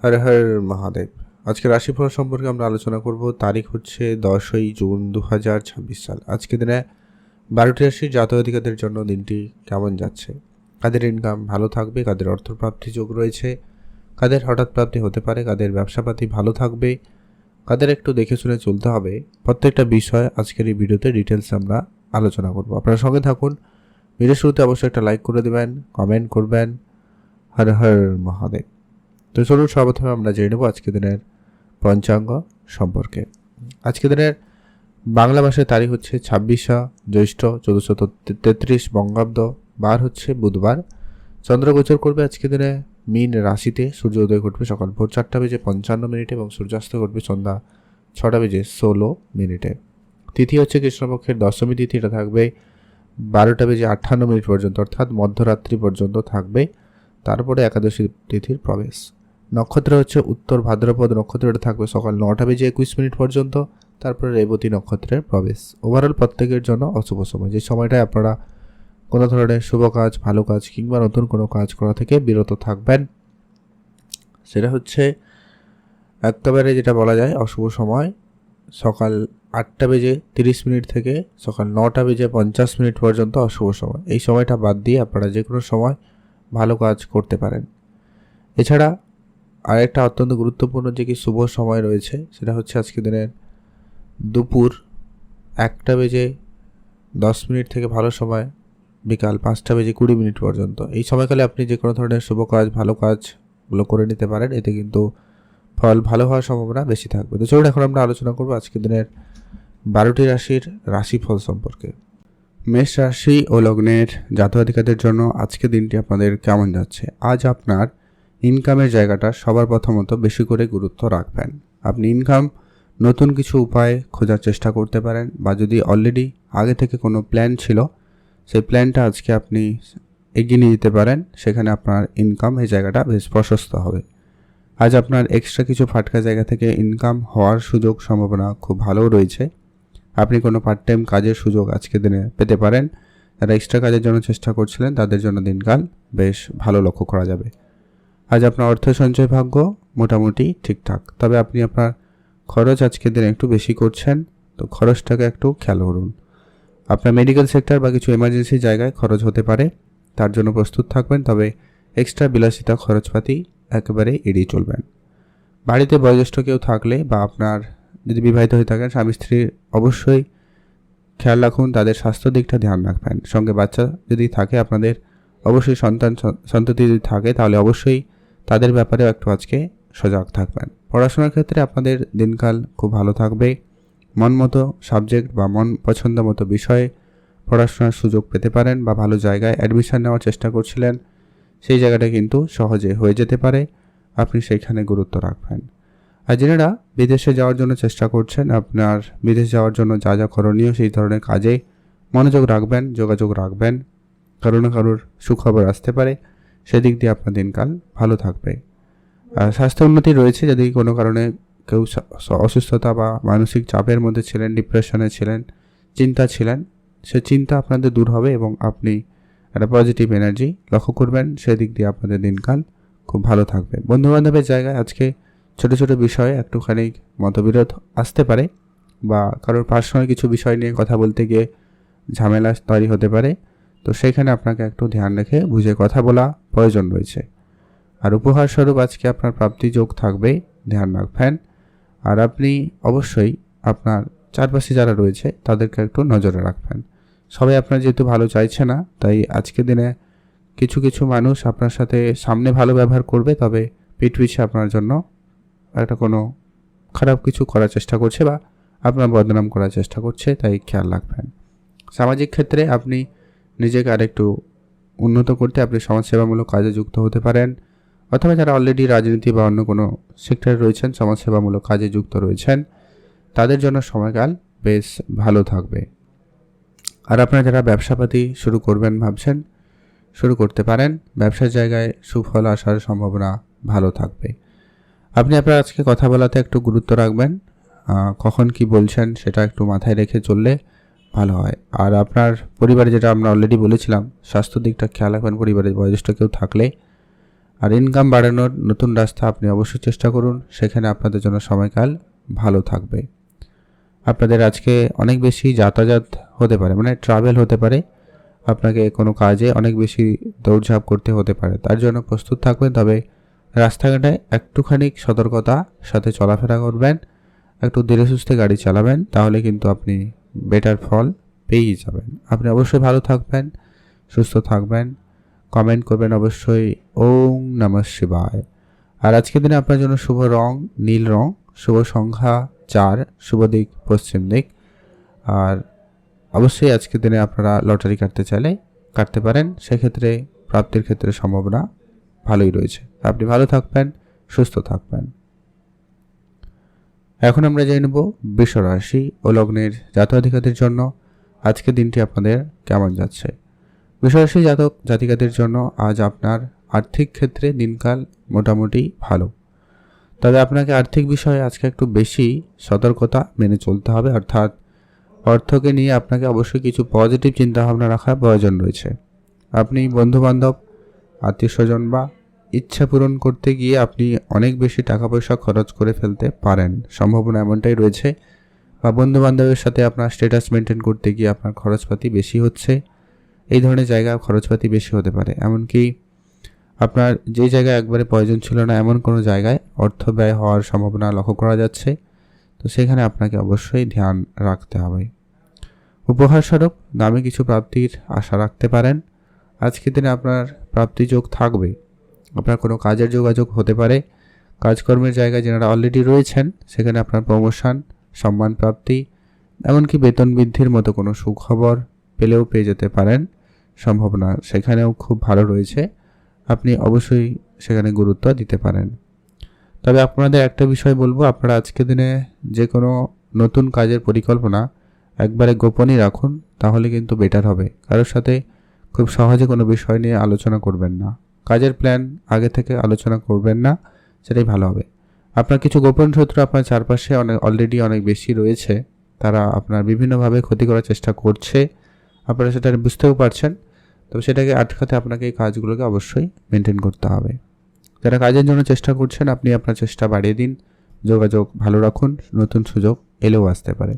হর হর মহাদেব। আজকে রাশিফল সম্পর্কে আমরা আলোচনা করব। তারিখ হচ্ছে 10ই জুন 2026 সাল। আজকে দিনে 12টি রাশির জাতক জাতিকাদের জন্য দিনটি কেমন যাচ্ছে, কাদের ইনকাম ভালো থাকবে, কাদের অর্থপ্রাপ্তি যোগ রয়েছে, কাদের হঠাৎ প্রাপ্তি হতে পারে, কাদের ব্যবসাপাতি ভালো থাকবে, কাদের একটু দেখে শুনে চলতে হবে, প্রত্যেকটা বিষয় আজকের এই ভিডিওতে ডিটেলস আমরা আলোচনা করব। আপনারা সঙ্গে থাকুন। ভিডিও শুরুতে অবশ্যই একটা লাইক করে দেবেন, কমেন্ট করবেন। হর হর মহাদেব। তো চলুন সর্বপ্রথমে আমরা জেনে নেব আজকে দিনের পঞ্চাঙ্গ সম্পর্কে। আজকে দিনের বাংলা মাসের তারিখ হচ্ছে 26 জ্যৈষ্ঠ 1433 বঙ্গাব্দ, বার হচ্ছে বুধবার। চন্দ্র গোচর করবে আজকে দিনে মীন রাশিতে। সূর্য উদয় ঘটবে সকাল ভোর 4:55 এবং সূর্যাস্ত ঘটবে সন্ধ্যা 6:16। তিথি হচ্ছে কৃষ্ণপক্ষের দশমী তিথি। এটা থাকবে 12:58 পর্যন্ত, অর্থাৎ মধ্যরাত্রি পর্যন্ত থাকবে। তারপরে একাদশী তিথির প্রবেশ। নক্ষত্র হচ্ছে উত্তর ভাদ্রপদ নক্ষত্র। এটা থাকবে সকাল 9:21 পর্যন্ত। তারপরে রেবতী নক্ষত্রের প্রবেশ। ওভারঅল প্রত্যেকের জন্য অশুভ সময়। যে সময়টায় আপনারা কোনো ধরনের শুভ কাজ, ভালো কাজ কিংবা নতুন কোনো কাজ করা থেকে বিরত থাকবেন, সেটা হচ্ছে একেবারে যেটা বলা যায় অশুভ সময়। সকাল 8:30 থেকে সকাল 9:50 পর্যন্ত অশুভ সময়। এই সময়টা বাদ দিয়ে আপনারা যে কোনো সময় ভালো কাজ করতে পারেন। এছাড়া আরেকটা অত্যন্ত গুরুত্বপূর্ণ যে কি শুভ সময় রয়েছে, সেটা হচ্ছে আজকে দিনের দুপুর 1:10 থেকে ভালো সময় বিকাল 5:20 পর্যন্ত। এই সময়কালে আপনি যে কোনো ধরনের শুভ কাজ, ভালো কাজগুলো করে নিতে পারেন। এতে কিন্তু ফল ভালো হওয়ার সম্ভাবনা বেশি থাকবে। তো চলুন এখন আমরা আলোচনা করব আজকে দিনের 12টি রাশির রাশিফল সম্পর্কে। মেষ রাশি ও লগ্নের জাতক জাতিকাদের জন্য আজকে দিনটি আপনাদের কেমন যাচ্ছে। আজ আপনার ইনকামের জায়গাটা সবার প্রথমত বেশি করে গুরুত্ব রাখবেন। আপনি ইনকাম নতুন কিছু উপায় খোঁজার চেষ্টা করতে পারেন, বা যদি অলরেডি আগে থেকে কোনো প্ল্যান ছিল, সেই প্ল্যানটা আজকে আপনি এগিয়ে নিয়ে যেতে পারেন। সেখানে আপনার ইনকাম এই জায়গাটা বেশ প্রশস্ত হবে। আজ আপনার এক্সট্রা কিছু ফাটকা জায়গা থেকে ইনকাম হওয়ার সুযোগ সম্ভাবনা খুব ভালো রয়েছে। আপনি কোনো পার্ট টাইম কাজের সুযোগ আজকে দিনে পেতে পারেন। যারা এক্সট্রা কাজের জন্য চেষ্টা করছিলেন তাদের জন্য দিনকাল বেশ ভালো লক্ষ্য করা যাবে। আজ আপনার অর্থ সঞ্চয় ভাগ্য মোটামুটি ঠিকঠাক, তবে আপনি আপনার খরচ আজকের দিনে একটু বেশি করছেন, তো খরচটাকে একটু খেয়াল করুন। আপনার মেডিকেল সেক্টর বা কিছু এমার্জেন্সি জায়গায় খরচ হতে পারে, তার জন্য প্রস্তুত থাকবেন। তবে এক্সট্রা বিলাসিতা খরচপাতি একেবারে এড়িয়ে চলবেন। বাড়িতে বয়োজ্যেষ্ঠ কেউ থাকলে বা আপনার যদি বিবাহিত হয়ে থাকেন স্বামী স্ত্রী, অবশ্যই খেয়াল রাখুন, তাদের স্বাস্থ্য দিকটা ধ্যান রাখবেন। সঙ্গে বাচ্চা যদি থাকে আপনাদের, অবশ্যই সন্ততি যদি থাকে তাহলে অবশ্যই তাদের ব্যাপারেও একটু আজকে সজাগ থাকবেন। পড়াশোনার ক্ষেত্রে আপনাদের দিনকাল খুব ভালো থাকবে। মন মতো সাবজেক্ট বা মন পছন্দ মতো বিষয়ে পড়াশোনার সুযোগ পেতে পারেন, বা ভালো জায়গায় অ্যাডমিশন নেওয়ার চেষ্টা করছিলেন, সেই জায়গাটা কিন্তু সহজে হয়ে যেতে পারে। আপনি সেইখানে গুরুত্ব রাখবেন। আর যারা বিদেশে যাওয়ার জন্য চেষ্টা করছেন, আপনার বিদেশ যাওয়ার জন্য যা যা করণীয় সেই ধরনের কাজে মনোযোগ রাখবেন, যোগাযোগ রাখবেন। কারো না কারোর সুখবর আসতে পারে, সেদিক দিয়ে আপনার দিনকাল ভালো থাকবে। স্বাস্থ্য উন্নতি রয়েছে। যদি কোনো কারণে কেউ অসুস্থতা বা মানসিক চাপের মধ্যে ছিলেন, ডিপ্রেশনে ছিলেন, চিন্তা ছিলেন, সে চিন্তা আপনাদের দূর হবে এবং আপনি একটা পজিটিভ এনার্জি লক্ষ্য করবেন। সেদিক দিয়ে আপনাদের দিনকাল খুব ভালো থাকবে। বন্ধুবান্ধবের জায়গায় আজকে ছোট ছোট বিষয়ে একটুখানি মতবিরোধ আসতে পারে, বা কারোর পার্সোনাল কিছু বিষয় নিয়ে কথা বলতে গিয়ে ঝামেলা তৈরি হতে পারে। তো সেখানে আপনাকে একটু ধ্যান রেখে বুঝে কথা বলা প্রয়োজন রয়েছে। আর উপহার স্বরূপ আজকে আপনার প্রাপ্তি যোগ থাকবে, ধ্যান রাখবেন। আর আপনি অবশ্যই আপনার চারপাশে যারা রয়েছে তাদেরকে একটু নজরে রাখবেন। সবাই আপনার যেহেতু ভালো চাইছে না, তাই আজকের দিনে কিছু কিছু মানুষ আপনার সাথে সামনে ভালো ব্যবহার করবে, তবে পিঠ পিছিয়ে আপনার জন্য একটা কোনো খারাপ কিছু করার চেষ্টা করছে বা আপনার বদনাম করার চেষ্টা করছে, তাই খেয়াল রাখবেন। সামাজিক ক্ষেত্রে আপনি নিজেকে আরেকটু উন্নত করতে আপনি সমাজসেবামূলক কাজে যুক্ত হতে পারেন, অথবা যারা অলরেডি রাজনীতি বা অন্য কোনো সেক্টরে রয়েছেন, সমাজসেবামূলক কাজে যুক্ত রয়েছেন, তাদের জন্য সময়কাল বেশ ভালো থাকবে। আর আপনারা যারা ব্যবসাপাতি শুরু করবেন ভাবছেন, শুরু করতে পারেন। ব্যবসার জায়গায় সুফল আসার সম্ভাবনা ভালো থাকবে। আপনি আপনার আজকে কথা বলাতে একটু গুরুত্ব রাখবেন, কখন কি বলছেন সেটা একটু মাথায় রেখে চললে ভালো হয়। আর আপনার পরিবারে, যেটা আমরা অলরেডি বলেছিলাম, স্বাস্থ্য দিকটা খেয়াল রাখবেন। পরিবারে বয়োজ্যেষ্ঠ কেউ থাকলে আর ইনকাম বাড়ানোর নতুন রাস্তা আপনি অবশ্যই চেষ্টা করুন, সেখানে আপনাদের জন্য সময়কাল ভালো থাকবে। আপনাদের আজকে অনেক বেশি যাতায়াত হতে পারে, মানে ট্রাভেল হতে পারে, আপনাকে কোনো কাজে অনেক বেশি দৌড়ঝাঁপ করতে হতে পারে, তার জন্য প্রস্তুত থাকবেন। তবে রাস্তাঘাটে একটুখানি সতর্কতার সাথে চলাফেরা করবেন, একটু ধীরে সুস্থে গাড়ি চালাবেন, তাহলে কিন্তু আপনি বেটার ফল পেয়েই যাবেন। আপনি অবশ্যই ভালো থাকবেন, সুস্থ থাকবেন, কমেন্ট করবেন অবশ্যই ওম নমঃ শিবায়। আর আজকের দিনে আপনার জন্য শুভ রং নীল রং, শুভ সংখ্যা 4, শুভ দিক পশ্চিম দিক। আর অবশ্যই আজকের দিনে আপনারা লটারি কাটতে চাইলে কাটতে পারেন, সেক্ষেত্রে প্রাপ্তির ক্ষেত্রে সম্ভাবনা ভালোই রয়েছে। আপনি ভালো থাকবেন, সুস্থ থাকবেন। এখন আমরা জেনে নেব বৃষ রাশি ও লগ্নের জাতক-জাতিকাদের জন্য আজকের দিনটি আপনাদের কেমন যাচ্ছে। বৃষ রাশি জাতক জাতিকাদের জন্য আজ আপনার আর্থিক ক্ষেত্রে দিনকাল মোটামুটি ভালো, তবে আপনাকে আর্থিক বিষয়ে আজকে একটু বেশি সতর্কতা মেনে চলতে হবে। অর্থাৎ অর্থকে নিয়ে আপনাকে অবশ্যই কিছু পজিটিভ চিন্তাভাবনা রাখার প্রয়োজন রয়েছে। আপনি বন্ধুবান্ধব, আত্মীয় স্বজন বা ইচ্ছা পূরণ করতে গিয়ে আপনি অনেক বেশি টাকা পয়সা খরচ করে ফেলতে পারেন, সম্ভাবনা এমনটাই রয়েছে। বা বন্ধুবান্ধবের সাথে আপনার স্ট্যাটাস মেনটেন করতে গিয়ে আপনার খরচপাতি বেশি হচ্ছে, এই ধরনের জায়গায় খরচপাতি বেশি হতে পারে। এমনকি আপনার যে জায়গায় একবারে প্রয়োজন ছিল না এমন কোনো জায়গায় অর্থ ব্যয় হওয়ার সম্ভাবনা লক্ষ্য করা যাচ্ছে, তো সেখানে আপনাকে অবশ্যই ধ্যান রাখতে হবে। উপহারস্বরূপ দামি কিছু প্রাপ্তির আশা রাখতে পারেন। আজকের দিনে আপনার প্রাপ্তি যোগ থাকবে, আপনার কোনো কাজের যোগাযোগ হতে পারে। কাজকর্মের জায়গায় যারা অলরেডি রয়েছেন সেখানে আপনার প্রমোশন, সম্মান প্রাপ্তি, এমনকি বেতন বৃদ্ধির মতো কোনো সুখবর পেলেও পেয়ে যেতে পারেন, সম্ভাবনা সেখানেও খুব ভালো রয়েছে। আপনি অবশ্যই সেখানে গুরুত্ব দিতে পারেন। তবে আপনাদের একটা বিষয় বলবো, আপনারা আজকের দিনে যে কোনো নতুন কাজের পরিকল্পনা একবারে গোপনই রাখুন, তাহলে কিন্তু বেটার হবে। কারোর সাথে খুব সহজে কোনো বিষয় নিয়ে আলোচনা করবেন না, কাজের প্ল্যান আগে থেকে আলোচনা করবেন না, সেটাই ভালো হবে। আপনার কিছু গোপন শত্রু আপনার চারপাশে অলরেডি অনেক বেশি রয়েছে, তারা আপনার বিভিন্নভাবে ক্ষতি করার চেষ্টা করছে, আপনারা সেটা বুঝতেও পারছেন। তবে সেটাকে আটকাতে আপনাকে এই কাজগুলোকে অবশ্যই মেনটেন করতে হবে। যারা কাজের জন্য চেষ্টা করছেন আপনি আপনার চেষ্টা বাড়িয়ে দিন, যোগাযোগ ভালো রাখুন, নতুন সুযোগ এলেও আসতে পারে।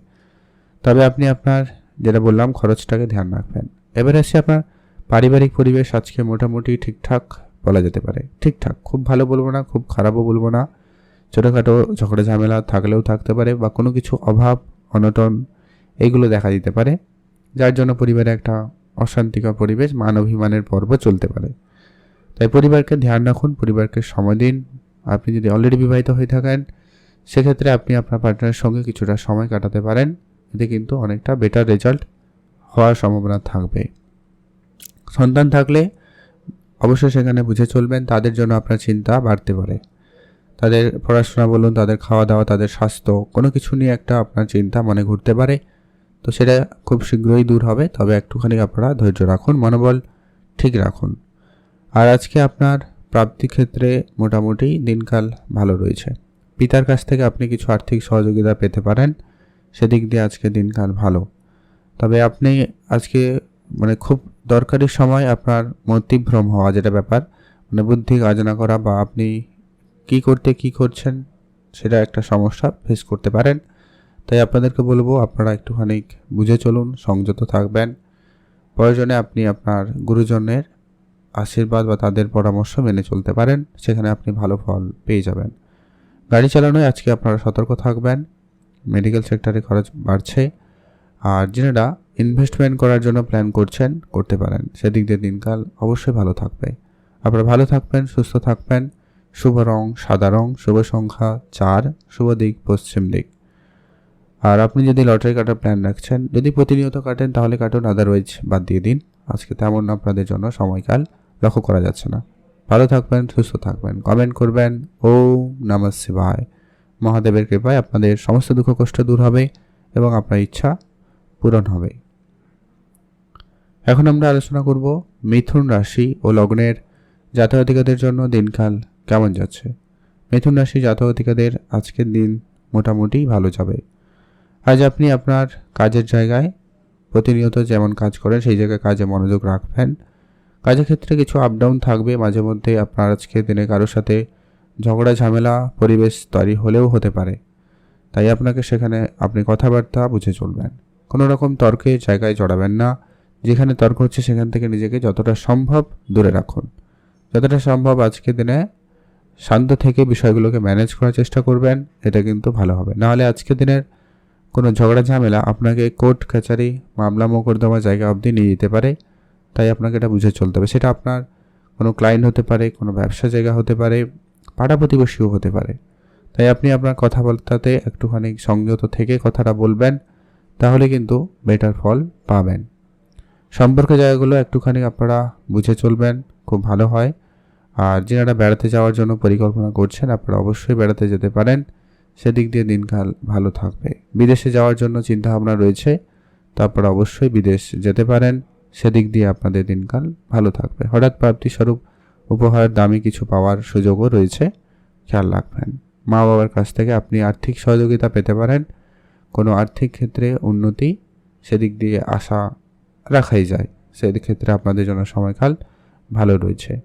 তবে আপনি আপনার যেটা বললাম খরচটাকে ধ্যান রাখবেন। এবার আসি আপনার পারিবারিক পরিবেশ আজকে মোটামুটি ঠিকঠাক বলা যেতে পারে। ঠিকঠাক, খুব ভালো বলবো না, খুব খারাপও বলবো না। ছোটোখাটো ঝগড়া ঝামেলা থাকলেও থাকতে পারে, বা কোনো কিছু অভাব অনটন এইগুলো দেখা দিতে পারে, যার জন্য পরিবারে একটা অশান্তিকর পরিবেশ, মান অভিমানের পর্ব চলতে পারে। তাই পরিবারকে ধ্যান রাখুন, পরিবারকে সময় দিন। আপনি যদি অলরেডি বিবাহিত হয়ে থাকেন সেক্ষেত্রে আপনি আপনার পার্টনারের সঙ্গে কিছুটা সময় কাটাতে পারেন, এতে কিন্তু অনেকটা বেটার রেজাল্ট হওয়ার সম্ভাবনা থাকবে। সন্তান থাকলে অবশ্যই সেখানে বুঝে চলবেন, তাদের জন্য আপনার চিন্তা বাড়তে পারে। তাদের পড়াশোনা বলুন, তাদের খাওয়া দাওয়া, তাদের স্বাস্থ্য, কোনো কিছু নিয়ে একটা আপনার চিন্তা মনে ঘুরতে পারে, তো সেটা খুব শীঘ্রই দূর হবে। তবে একটুখানি আপনারা ধৈর্য রাখুন, মনোবল ঠিক রাখুন। আর আজকে আপনার প্রাপ্তি ক্ষেত্রে মোটামুটি দিনকাল ভালো রয়েছে। পিতার কাছ থেকে আপনি কিছু আর্থিক সহযোগিতা পেতে পারেন, সেদিক দিয়ে আজকে দিনকাল ভালো। তবে আপনি আজকে মানে খুব দরকারি সময় আপনার মতিভ্রম হওয়া, যেটা ব্যাপার মানে বুদ্ধি কাজ না করা, বা আপনি কি করছেন সেটা একটা সমস্যা ফেস করতে পারেন। তাই আপনাদেরকে বলবো আপনারা একটুখানি বুঝে চলুন, সংযত থাকবেন। প্রয়োজনে আপনি আপনার গুরুজনের আশীর্বাদ বা তাদের পরামর্শ মেনে চলতে পারেন, সেখানে আপনি ভালো ফল পেয়ে যাবেন। গাড়ি চালানোয় আজকে আপনারা সতর্ক থাকবেন, মেডিকেল সেক্টরে খরচ বাড়ছে। আর যারা ইনভেস্টমেন্ট করার জন্য প্ল্যান করছেন করতে পারেন, সেদিক দিয়ে দিনকাল অবশ্যই ভালো থাকবে। আপনারা ভালো থাকবেন, সুস্থ থাকবেন। শুভ রং সাদা রং, শুভ সংখ্যা 4, শুভ দিক পশ্চিম দিক। আর আপনি যদি লটারি কাটার প্ল্যান রাখছেন, যদি প্রতিনিয়ত কাটেন তাহলে কাটুন, আদারওয়াইজ বাদ দিয়ে দিন। আজকে তেমন আপনাদের জন্য সময়কাল লক্ষ্য করা যাচ্ছে না। ভালো থাকবেন, সুস্থ থাকবেন, কমেন্ট করবেন ওম নমঃ শিবায়। মহাদেবের কৃপায় আপনাদের সমস্ত দুঃখ কষ্ট দূর হবে এবং আপনার ইচ্ছা পূরণ হবে। এখন আমরা আলোচনা করব মিথুন রাশি ও লগ্নের জাতক-জাতিকাদের জন্য দিনকাল কেমন যাচ্ছে। মিথুন রাশি জাতক-জাতিকাদের আজকের দিন মোটামুটি ভালো যাবে। আজ আপনি আপনার কাজের জায়গায় প্রতিনিয়ত যেমন কাজ করেন সেই জায়গায় কাজে মনোযোগ রাখবেন। কাজের ক্ষেত্রে কিছু আপ ডাউন থাকবে, মাঝে মধ্যে আপনার আজকের দিনে কারোর সাথে ঝগড়া ঝামেলা পরিবেশ তৈরি হলেও হতে পারে, তাই আপনাকে সেখানে আপনি কথাবার্তা বুঝে চলবেন। কোনো রকম তর্কের জায়গায় জড়াবেন না, যেখানে তর্ক হচ্ছে সেখান থেকে নিজেকে যতটা সম্ভব দূরে রাখুন। যতটা সম্ভব আজকের দিনে শান্ত থেকে বিষয়গুলোকে ম্যানেজ করার চেষ্টা করবেন, এটা কিন্তু ভালো হবে। নাহলে আজকের দিনের কোনো ঝগড়া ঝামেলা আপনাকে কোর্ট কাছারি মামলা মোকদ্দমা জায়গা অবধি নিয়ে যেতে পারে, তাই আপনাকে এটা বুঝে চলতে হবে। সেটা আপনার কোনো ক্লায়েন্ট হতে পারে, কোনো ব্যবসা জায়গা হতে পারে, পাড়া প্রতিবেশীও হতে পারে। তাই আপনি আপনার কথাবার্তাতে একটুখানি সংযত থেকে কথাটা বলবেন, তাহলে কিন্তু বেটার ফল পাবেন। সম্পর্কের জায়গাগুলো একটুখানি আপনারা বুঝে চলবেন, খুব ভালো হয়। আর যারা বেড়াতে যাওয়ার জন্য পরিকল্পনা করছেন, আপনারা অবশ্যই বেড়াতে যেতে পারেন, সেদিক দিয়ে দিনকাল ভালো থাকবে। বিদেশে যাওয়ার জন্য চিন্তাভাবনা রয়েছে, তো আপনারা অবশ্যই বিদেশ যেতে পারেন, সেদিক দিয়ে আপনাদের দিনকাল ভালো থাকবে। হঠাৎ প্রাপ্তিস্বরূপ উপহার দামি কিছু পাওয়ার সুযোগও রয়েছে, খেয়াল রাখবেন। মা বাবার কাছ থেকে আপনি আর্থিক সহযোগিতা পেতে পারেন, কোনো আর্থিক ক্ষেত্রে উন্নতি সেদিক দিয়ে আশা রাখাই যায়, সেদিক ক্ষেত্রে আপনাদের জন্য সময়কাল ভালো রয়েছে।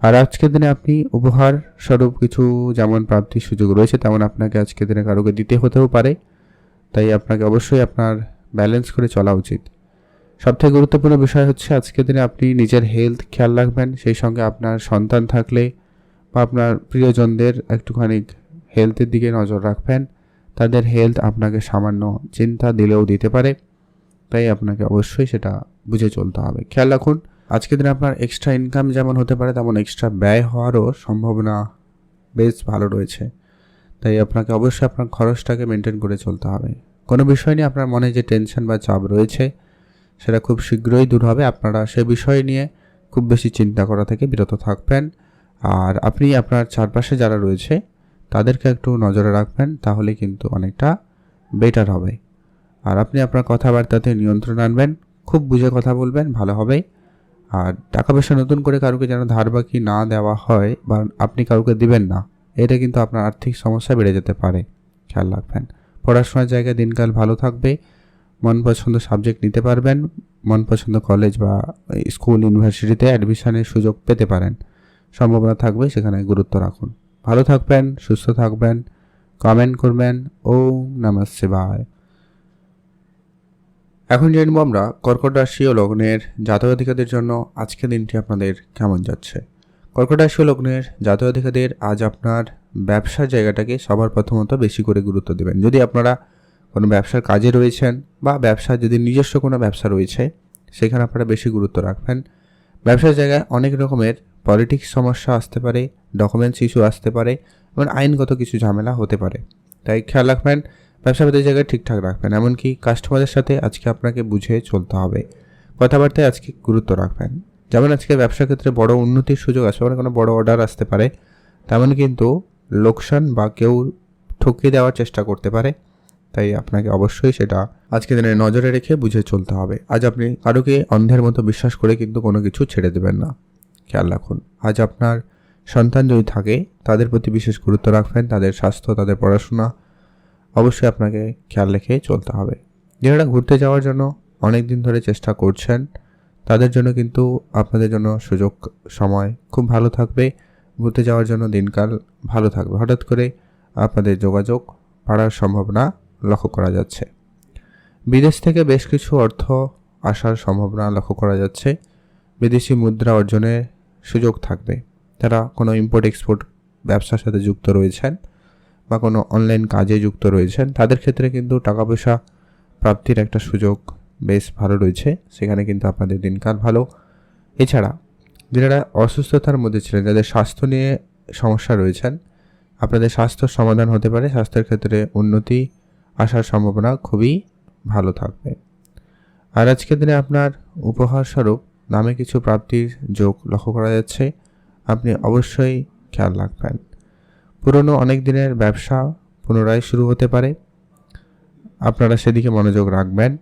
আর আজকের দিনে আপনি উপহার স্বরূপ কিছু যেমন প্রাপ্তির সুযোগ রয়েছে, তেমন আপনাকে আজকের দিনে কারোকে দিতে হতেও পারে, তাই আপনাকে অবশ্যই আপনার ব্যালেন্স করে চলা উচিত। সবথেকে গুরুত্বপূর্ণ বিষয় হচ্ছে আজকের দিনে আপনি নিজের হেলথ খেয়াল রাখবেন, সেই সঙ্গে আপনার সন্তান থাকলে বা আপনার প্রিয়জনদের একটুখানি হেলথের দিকে নজর রাখবেন। তাদের হেলথ আপনাকে সামান্য চিন্তা দিলেও দিতে পারে, তাই আপনাকে অবশ্যই সেটা বুঝে চলতে হবে। খেয়াল রাখুন, আজকের দিনে আপনার এক্সট্রা ইনকাম যেমন হতে পারে, তেমন এক্সট্রা ব্যয় হওয়ারও সম্ভাবনা বেশ ভালো রয়েছে, তাই আপনাকে অবশ্যই আপনার খরচটাকে মেনটেন করে চলতে হবে। কোনো বিষয় নিয়ে আপনার মনে যে টেনশন বা চাপ রয়েছে, সেটা খুব শীঘ্রই দূর হবে। আপনারা সে বিষয় নিয়ে খুব বেশি চিন্তা করা থেকে বিরত থাকবেন। আর আপনি আপনার চারপাশে যারা রয়েছে তাদেরকে একটু নজরে রাখবেন, তাহলে কিন্তু অনেকটা বেটার হবে। আর আপনি আপনার কথাবার্তাতে নিয়ন্ত্রণ আনবেন, খুব বুঝে কথা বলবেন, ভালো হবে। আর টাকা পয়সা নতুন করে কারোকে যেন ধার বাকি না দেওয়া হয় বা আপনি কাউকে দিবেন না, এটা কিন্তু আপনার আর্থিক সমস্যা বেড়ে যেতে পারে, খেয়াল রাখবেন। পড়াশোনার জায়গায় দিনকাল ভালো থাকবে, মন পছন্দ সাবজেক্ট নিতে পারবেন, মন পছন্দ কলেজ বা স্কুল ইউনিভার্সিটিতে অ্যাডমিশনের সুযোগ পেতে পারেন, সম্ভাবনা থাকবে, সেখানে গুরুত্ব রাখুন। ভালো থাকবেন, সুস্থ থাকবেন, কমেন্ট করবেন। ওম নমঃ শিবায়। এখন জানব আমরা কর্কট রাশি ও লগ্নের জাতক-জাতিকাদের জন্য আজকের দিনটি আপনাদের কেমন যাচ্ছে। কর্কট রাশি ও লগ্নের জাতক-জাতিকাদের আজ আপনার ব্যবসার জায়গাটাকে সবার প্রথমত বেশি করে গুরুত্ব দেবেন। যদি আপনারা কোনো ব্যবসার কাজে রয়েছেন বা ব্যবসা যদি নিজস্ব কোনো ব্যবসা রয়েছে, সেখানে আপনারা বেশি গুরুত্ব রাখবেন। ব্যবসার জায়গায় অনেক রকমের পলিটিক্স সমস্যা আসতে পারে, ডকুমেন্টস ইস্যু আসতে পারে এবং আইনগত কিছু ঝামেলা হতে পারে, তাই খেয়াল রাখবেন। ব্যবসাপাতির জায়গায় ঠিকঠাক রাখবেন, এমনকি কাস্টমারের সাথে আজকে আপনাকে বুঝে চলতে হবে। কথাবার্তায় আজকে গুরুত্ব রাখবেন। যেমন আজকে ব্যবসার ক্ষেত্রে বড় উন্নতির সুযোগ আসবে, মানে কোনো বড় অর্ডার আসতে পারে, তেমন কিন্তু লোকসান বা কেউ ঠকিয়ে দেওয়ার চেষ্টা করতে পারে, তাই আপনাকে অবশ্যই সেটা আজকে দিনে নজরে রেখে বুঝে চলতে হবে। আজ আপনি কারোকে অন্ধের মতো বিশ্বাস করে কিন্তু কোনো কিছু ছেড়ে দেবেন না, খেয়াল রাখুন। আজ আপনার সন্তান যদি থাকে, তাদের প্রতি বিশেষ গুরুত্ব রাখবেন, তাদের স্বাস্থ্য, তাদের পড়াশোনা অবশ্যই আপনাকে খেয়াল রেখে চলতে হবে। যারা ঘুরতে যাওয়ার জন্য অনেক দিন ধরে চেষ্টা করছেন, তাদের জন্য কিন্তু আপনাদের জন্য সুযোগ সময় খুব ভালো থাকবে। ঘুরতে যাওয়ার জন্য দিনকাল ভালো থাকবে। হঠাৎ করে আপনাদের যোগাযোগ বাড়ার সম্ভাবনা লক্ষ্য করা যাচ্ছে। বিদেশ থেকে বেশ কিছু অর্থ আসার সম্ভাবনা লক্ষ্য করা যাচ্ছে। বিদেশি মুদ্রা অর্জনের সুযোগ থাকবে। যারা কোনো ইম্পোর্ট এক্সপোর্ট ব্যবসার সাথে যুক্ত রয়েছেন বা কোনো অনলাইন কাজে যুক্ত রয়েছেন, তাদের ক্ষেত্রে কিন্তু টাকা পয়সা প্রাপ্তির একটা সুযোগ বেশ ভালো রয়েছে, সেখানে কিন্তু আপনাদের দিনকাল ভালো। এছাড়া যারা অসুস্থতার মধ্যে ছিলেন, যাদের স্বাস্থ্য নিয়ে সমস্যা রয়েছেন, আপনাদের স্বাস্থ্যর সমাধান হতে পারে। স্বাস্থ্যের ক্ষেত্রে উন্নতি আসার সম্ভাবনা খুবই ভালো থাকবে। আর আজকের দিনে আপনার উপহার স্বরূপ দামে কিছু প্রাপ্তির যোগ লক্ষ্য করা যাচ্ছে, আপনি অবশ্যই খেয়াল রাখবেন। পুরনো অনেক দিনের ব্যবসা পুনরায় শুরু হতে পারে, আপনারা সেদিকে মনোযোগ রাখবেন।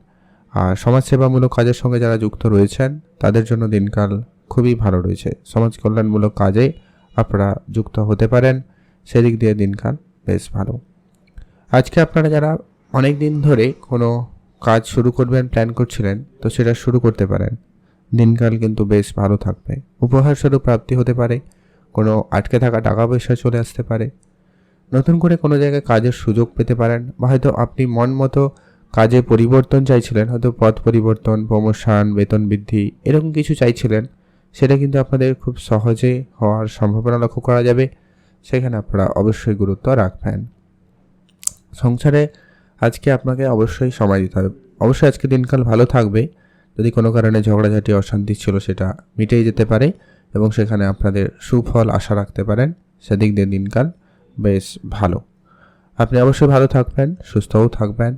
আর সমাজসেবামূলক কাজের সঙ্গে যারা যুক্ত রয়েছেন, তাদের জন্য দিনকাল খুবই ভালো রয়েছে। সমাজ কল্যাণমূলক কাজে আপনারা যুক্ত হতে পারেন, সেদিক দিয়ে দিনকাল বেশ ভালো। আজকে আপনারা যারা অনেক দিন ধরে কোনো কাজ শুরু করবেন প্ল্যান করছিলেন, তো সেটা শুরু করতে পারেন। দিনকাল কিন্তু বেশ ভালো থাকবে। উপহার স্বরূপ প্রাপ্তি হতে পারে, কোনো আটকে থাকা টাকা পয়সা চলে আসতে পারে, নতুন করে কোনো জায়গায় কাজের সুযোগ পেতে পারেন, বা হয়তো আপনি মন মতো কাজে পরিবর্তন চাইছিলেন, হয়তো পদ পরিবর্তন, প্রমোশন, বেতন বৃদ্ধি এরকম কিছু চাইছিলেন, সেটা কিন্তু আপনাদের খুব সহজে হওয়ার সম্ভাবনা লক্ষ্য করা যাবে। সেখানে আপনারা অবশ্যই গুরুত্ব রাখবেন। সংসারে আজকে আপনাকে অবশ্যই সময় দিতে হবে। অবশ্যই আজকে দিনকাল ভালো থাকবে। যদি কোনো কারণে ঝগড়াঝাটি অশান্তি ছিল সেটা মিটেই যেতে পারে এবং সেখানে আপনাদের সুফল আশা রাখতে পারেন। সেদিক দিয়ে দিনকাল বেশ ভালো। আপনি অবশ্যই ভালো থাকবেন, সুস্থও থাকবেন।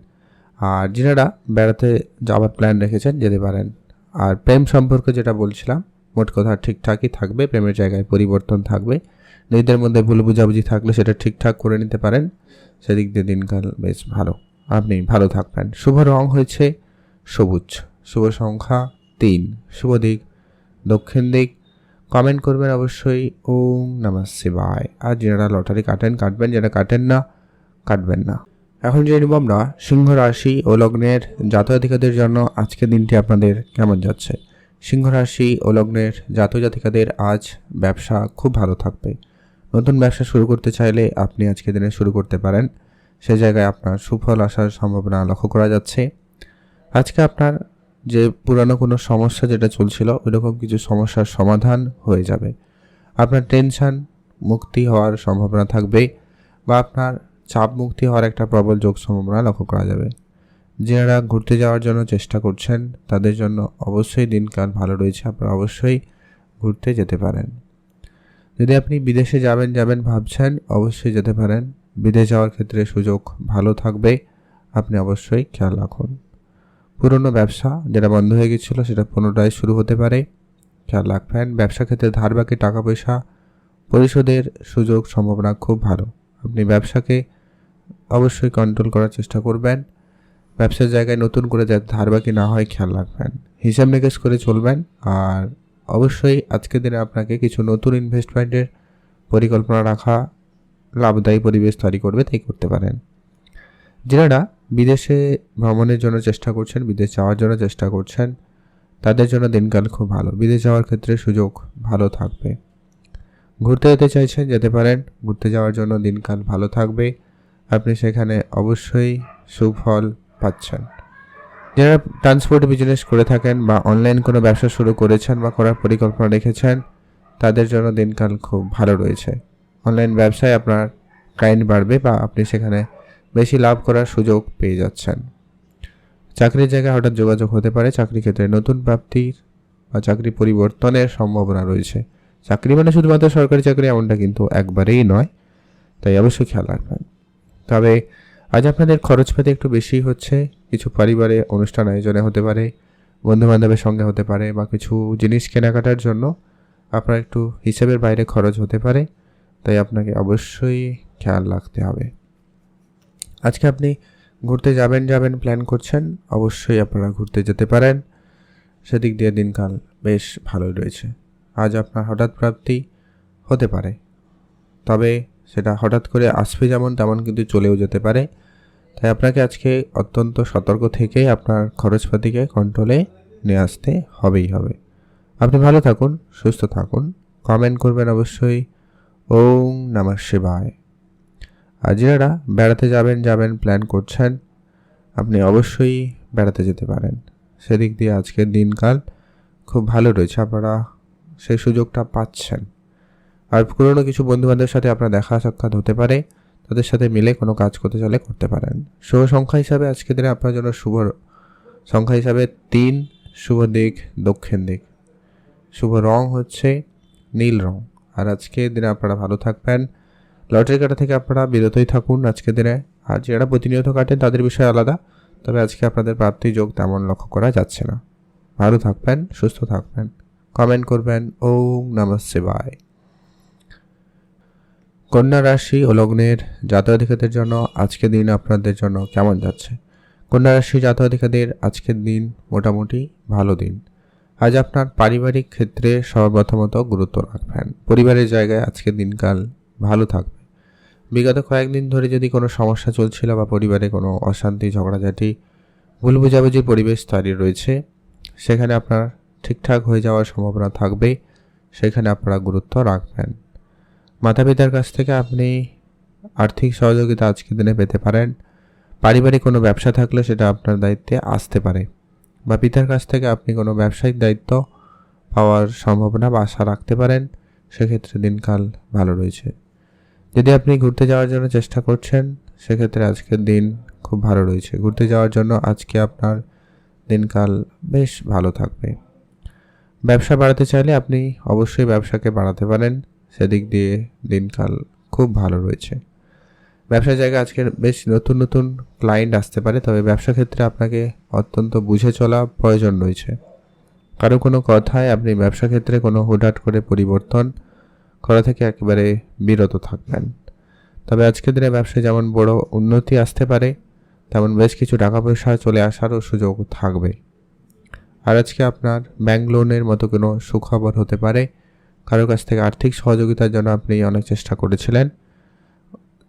আর যারা বেড়াতে যাওয়ার প্ল্যান রেখেছেন যেতে পারেন। আর প্রেম সম্পর্কে যেটা বলছিলাম, মোট কথা ঠিকঠাকই থাকবে, প্রেমের জায়গায় পরিবর্তন থাকবে। নিজেদের মধ্যে ভুল বুঝাবুঝি থাকলে সেটা ঠিকঠাক করে নিতে পারেন। সেদিক দিয়ে দিনকাল বেশ ভালো, আপনি ভালো থাকবেন। শুভ রং হয়েছে সবুজ, শুভ সংখ্যা 3, শুভ দিক দক্ষিণ দিক। কমেন্ট করবেন অবশ্যই ওম নমঃ শিবায়। আর যারা লটারি কাটবেন, যারা কাটেন না কাটবেন না। এখন যে নিব আমরা সিংহ রাশি ও লগ্নের জাতক-জাতিকাদের জন্য আজকের দিনটি আপনাদের কেমন যাচ্ছে। সিংহ রাশি ও লগ্নের জাতক-জাতিকাদের আজ ব্যবসা খুব ভালো থাকবে। নতুন ব্যবসা শুরু করতে চাইলে আপনি আজকের দিনে শুরু করতে পারেন। সে জায়গায় আপনার সুফল আসার সম্ভাবনা লক্ষ্য করা যাচ্ছে। আজকে আপনার যে পুরানো কোনো সমস্যা যেটা চলছিল ওইরকম কিছু সমস্যার সমাধান হয়ে যাবে। আপনার টেনশন মুক্তি হওয়ার সম্ভাবনা থাকবে, বা আপনার চাপ মুক্তি হওয়ার একটা প্রবল যোগ সম্ভাবনা লক্ষ্য করা যাবে। যারা ঘুরতে যাওয়ার জন্য চেষ্টা করছেন তাদের জন্য অবশ্যই দিনকাল ভালো রয়েছে। আপনারা অবশ্যই ঘুরতে যেতে পারেন। যদি আপনি বিদেশে যাবেন ভাবছেন, অবশ্যই যেতে পারেন। বিদেশ যাওয়ার ক্ষেত্রে সুযোগ ভালো থাকবে, আপনি অবশ্যই খেয়াল রাখুন। পুরনো ব্যবসা যেটা বন্ধ হয়ে গেছিলো সেটা পুনরায় শুরু হতে পারে, খেয়াল রাখবেন। ব্যবসা ক্ষেত্রে ধার বাকি টাকা পয়সা পরিশোধের সুযোগ সম্ভাবনা খুব ভালো। আপনি ব্যবসাকে অবশ্যই কন্ট্রোল করার চেষ্টা করবেন। ব্যবসার জায়গায় নতুন করে যাতে ধার বাকি না হয় খেয়াল রাখবেন, হিসাব নিকেশ করে চলবেন। আর অবশ্যই আজকের দিনে আপনাকে কিছু নতুন ইনভেস্টমেন্টের পরিকল্পনা রাখা লাভদায়ী পরিবেশ তৈরি করবে, তাই করতে পারেন। যারা বিদেশে ভ্রমণের জন্য চেষ্টা করছেন, বিদেশ যাওয়ার জন্য চেষ্টা করছেন, তাদের জন্য দিনকাল খুব ভালো। বিদেশ যাওয়ার ক্ষেত্রে সুযোগ ভালো থাকবে। ঘুরতে যেতে চাইছেন যেতে পারেন, ঘুরতে যাওয়ার জন্য দিনকাল ভালো থাকবে, আপনি সেখানে অবশ্যই সুফল পাচ্ছেন। যারা ট্রান্সপোর্ট বিজনেস করে থাকেন বা অনলাইন কোনো ব্যবসা শুরু করেছেন বা করার পরিকল্পনা রেখেছেন, তাদের জন্য দিনকাল খুব ভালো রয়েছে। অনলাইন ব্যবসায় আপনার ক্লায়েন্ট বাড়বে বা আপনি সেখানে বেশি লাভ করার সুযোগ পেয়ে যাচ্ছেন। চাকরির জায়গায় হঠাৎ যোগাযোগ হতে পারে, চাকরি ক্ষেত্রে নতুন প্রাপ্তির বা চাকরি পরিবর্তনের সম্ভাবনা রয়েছে। চাকরি মানে শুধুমাত্র সরকারি চাকরি এমনটা কিন্তু একবারেই নয়, তাই অবশ্যই খেয়াল রাখবেন। তবে আজ আপনাদের খরচপাতি একটু বেশি হচ্ছে। কিছু পরিবারে অনুষ্ঠান আয়োজনে হতে পারে, বন্ধুবান্ধবের সঙ্গে হতে পারে, বা কিছু জিনিস কেনাকাটার জন্য আপনার একটু হিসেবের বাইরে খরচ হতে পারে, তাই আপনাকে অবশ্যই খেয়াল রাখতে হবে। আজকে আপনি ঘুরতে যাবেন প্ল্যান করছেন, অবশ্যই আপনারা ঘুরতে যেতে পারেন। সেদিক দিয়ে দিনকাল বেশ ভালোই রয়েছে। আজ আপনার হঠাৎ প্রাপ্তি হতে পারে, তবে সেটা হঠাৎ করে আসবে যেমন তেমন কিন্তু চলেও যেতে পারে। তাই আপনাকে আজকে অত্যন্ত সতর্ক থেকে আপনার খরচপাতিকে কন্ট্রোলে নিয়ে আসতে হবে। আপনি ভালো থাকুন, সুস্থ থাকুন। কমেন্ট করবেন অবশ্যই ওম নমঃ শিবায়। আর যারা বেড়াতে যাবেন প্ল্যান করছেন, আপনি অবশ্যই বেড়াতে যেতে পারেন। সেদিক দিয়ে আজকের দিনকাল খুব ভালো রয়েছে, আপনারা সেই সুযোগটা পাচ্ছেন। আর পুরনো কিছু বন্ধুবান্ধবের সাথে আপনার দেখা সাক্ষাৎ হতে পারে, তাদের সাথে মিলে কোনো কাজ করতে চাইলে করতে পারেন। শুভ সংখ্যা হিসাবে আজকের দিনে আপনার জন্য শুভ সংখ্যা হিসাবে 3, শুভ দিক দক্ষিণ দিক, শুভ রং হচ্ছে নীল রং। আর আজকের দিনে আপনারা ভালো থাকবেন। লটারি কাটা থেকে আপনারা বিরতই থাকুন আজকের দিনে। আর যারা প্রতিনিয়ত কাটেন তাদের বিষয় আলাদা, তবে আজকে আপনাদের প্রাপ্তি যোগ তেমন লক্ষ্য করা যাচ্ছে না। ভালো থাকবেন, সুস্থ থাকবেন। কমেন্ট করবেন ওম নমঃ শিবায়। কন্যা রাশি ও লগ্নের জাতক-জাতিকাদের জন্য আজকের দিন আপনাদের জন্য কেমন যাচ্ছে। কন্যা রাশি জাতক-জাতিকাদের আজকের দিন মোটামুটি ভালো দিন। আজ আপনার পারিবারিক ক্ষেত্রে সর্বপ্রথমত গুরুত্ব রাখবেন। পরিবারের জায়গায় আজকের দিনকাল ভালো থাকবে। বিগত কয়েকদিন ধরে যদি কোনো সমস্যা চলছিল বা পরিবারে কোনো অশান্তি ঝগড়াঝাটি ভুল বোঝাবুঝির পরিবেশ তৈরি রয়েছে, সেখানে আপনার ঠিকঠাক হয়ে যাওয়ার সম্ভাবনা থাকবে, সেখানে আপনারা গুরুত্ব রাখবেন। মাতা পিতার কাছ থেকে আপনি আর্থিক সহযোগিতা আজকের দিনে পেতে পারেন। পারিবারিক কোনো ব্যবসা থাকলে সেটা আপনার দায়িত্বে আসতে পারে, বা পিতার কাছ থেকে আপনি কোনো ব্যবসায়িক দায়িত্ব পাওয়ার সম্ভাবনা বা আশা রাখতে পারেন। সেক্ষেত্রে দিনকাল ভালো রয়েছে। যদি আপনি ঘুরতে যাওয়ার জন্য চেষ্টা করছেন, সেক্ষেত্রে আজকের দিন খুব ভালো রয়েছে। ঘুরতে যাওয়ার জন্য আজকে আপনার দিনকাল বেশ ভালো থাকবে। ব্যবসা বাড়াতে চাইলে আপনি অবশ্যই ব্যবসাকে বাড়াতে পারেন, সেদিক দিয়ে দিনকাল খুব ভালো রয়েছে। ব্যবসার জায়গায় আজকের বেশ নতুন নতুন ক্লায়েন্ট আসতে পারে, তবে ব্যবসা ক্ষেত্রে আপনাকে অত্যন্ত বুঝে চলা প্রয়োজন রয়েছে। কারো কোনো কথায় আপনি ব্যবসা ক্ষেত্রে কোনো হুটহাট করে পরিবর্তন করা থেকে একেবারে বিরত থাকবেন। তবে আজকের দিনে ব্যবসায় যেমন বড় উন্নতি আসতে পারে, তেমন বেশ কিছু টাকা পয়সা চলে আসারও সুযোগ থাকবে। আর আজকে আপনার ব্যাংক লোনের মতো কোনো সুখবর হতে পারে। কারো কাছ থেকে আর্থিক সহযোগিতার জন্য আপনি অনেক চেষ্টা করেছিলেন,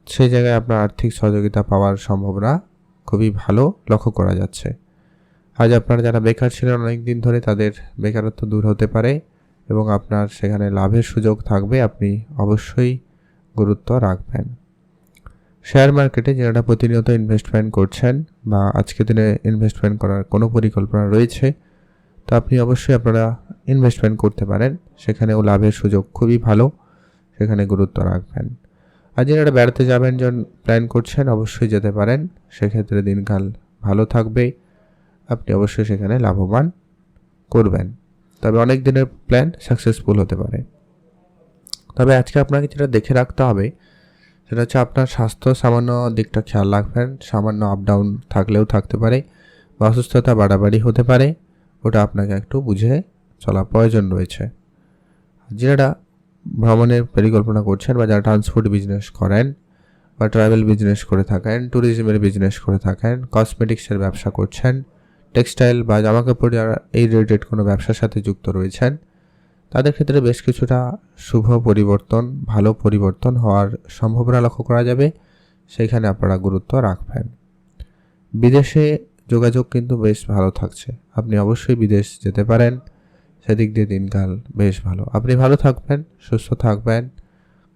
সেই জায়গায় আপনার আর্থিক সহযোগিতা পাওয়ার সম্ভাবনা খুবই ভালো লক্ষ্য করা যাচ্ছে। আজ আপনারা যারা বেকার ছিলেন অনেক দিন ধরে, তাদের বেকারত্ব দূর হতে পারে এবং আপনার সেখানে লাভের সুযোগ থাকবে। আপনি অবশ্যই গুরুত্ব রাখবেন। শেয়ার মার্কেটে যারা প্রতিনিয়ত ইনভেস্টমেন্ট করছেন বা আজকের দিনে ইনভেস্টমেন্ট করার কোনো পরিকল্পনা রয়েছে, তো আপনি অবশ্যই আপনারা ইনভেস্টমেন্ট করতে পারেন। সেখানেও লাভের সুযোগ খুবই ভালো, সেখানে গুরুত্ব রাখবেন। আর যারা বেড়াতে যাবেন প্ল্যান করছেন, অবশ্যই যেতে পারেন। সেক্ষেত্রে দিনকাল ভালো থাকবে, আপনি অবশ্যই সেখানে লাভবান করবেন। তবে অনেক দিনের প্ল্যান সাকসেসফুল হতে পারে। তবে আজকে আপনাকে যেটা দেখে রাখতে হবে, সেটা হচ্ছে আপনার স্বাস্থ্য সামান্য দিকটা খেয়াল রাখবেন। সামান্য আপ ডাউন থাকলেও থাকতে পারে, বা অসুস্থতা বাড়াবাড়ি হতে পারে, ওটা আপনাকে একটু বুঝে চলা প্রয়োজন রয়েছে। যারা ভ্রমণের পরিকল্পনা করছেন বা যারা ট্রান্সপোর্ট বিজনেস করেন বা ট্রাভেল বিজনেস করে থাকেন, ট্যুরিজমের বিজনেস করে থাকেন, কসমেটিক্সের ব্যবসা করছেন, টেক্সটাইল বা জামাকাপড় যারা এই রিলেটেড কোনো ব্যবসার সাথে যুক্ত রয়েছেন, তাদের ক্ষেত্রে বেশ কিছুটা শুভ পরিবর্তন, ভালো পরিবর্তন হওয়ার সম্ভাবনা লক্ষ্য করা যাবে। সেইখানে আপনারা গুরুত্ব রাখবেন। বিদেশে যোগাযোগ কিন্তু বেশ ভালো থাকছে, আপনি অবশ্যই বিদেশ যেতে পারেন। সেদিক দিয়ে দিনকাল বেশ ভালো। আপনি ভালো থাকবেন, সুস্থ থাকবেন।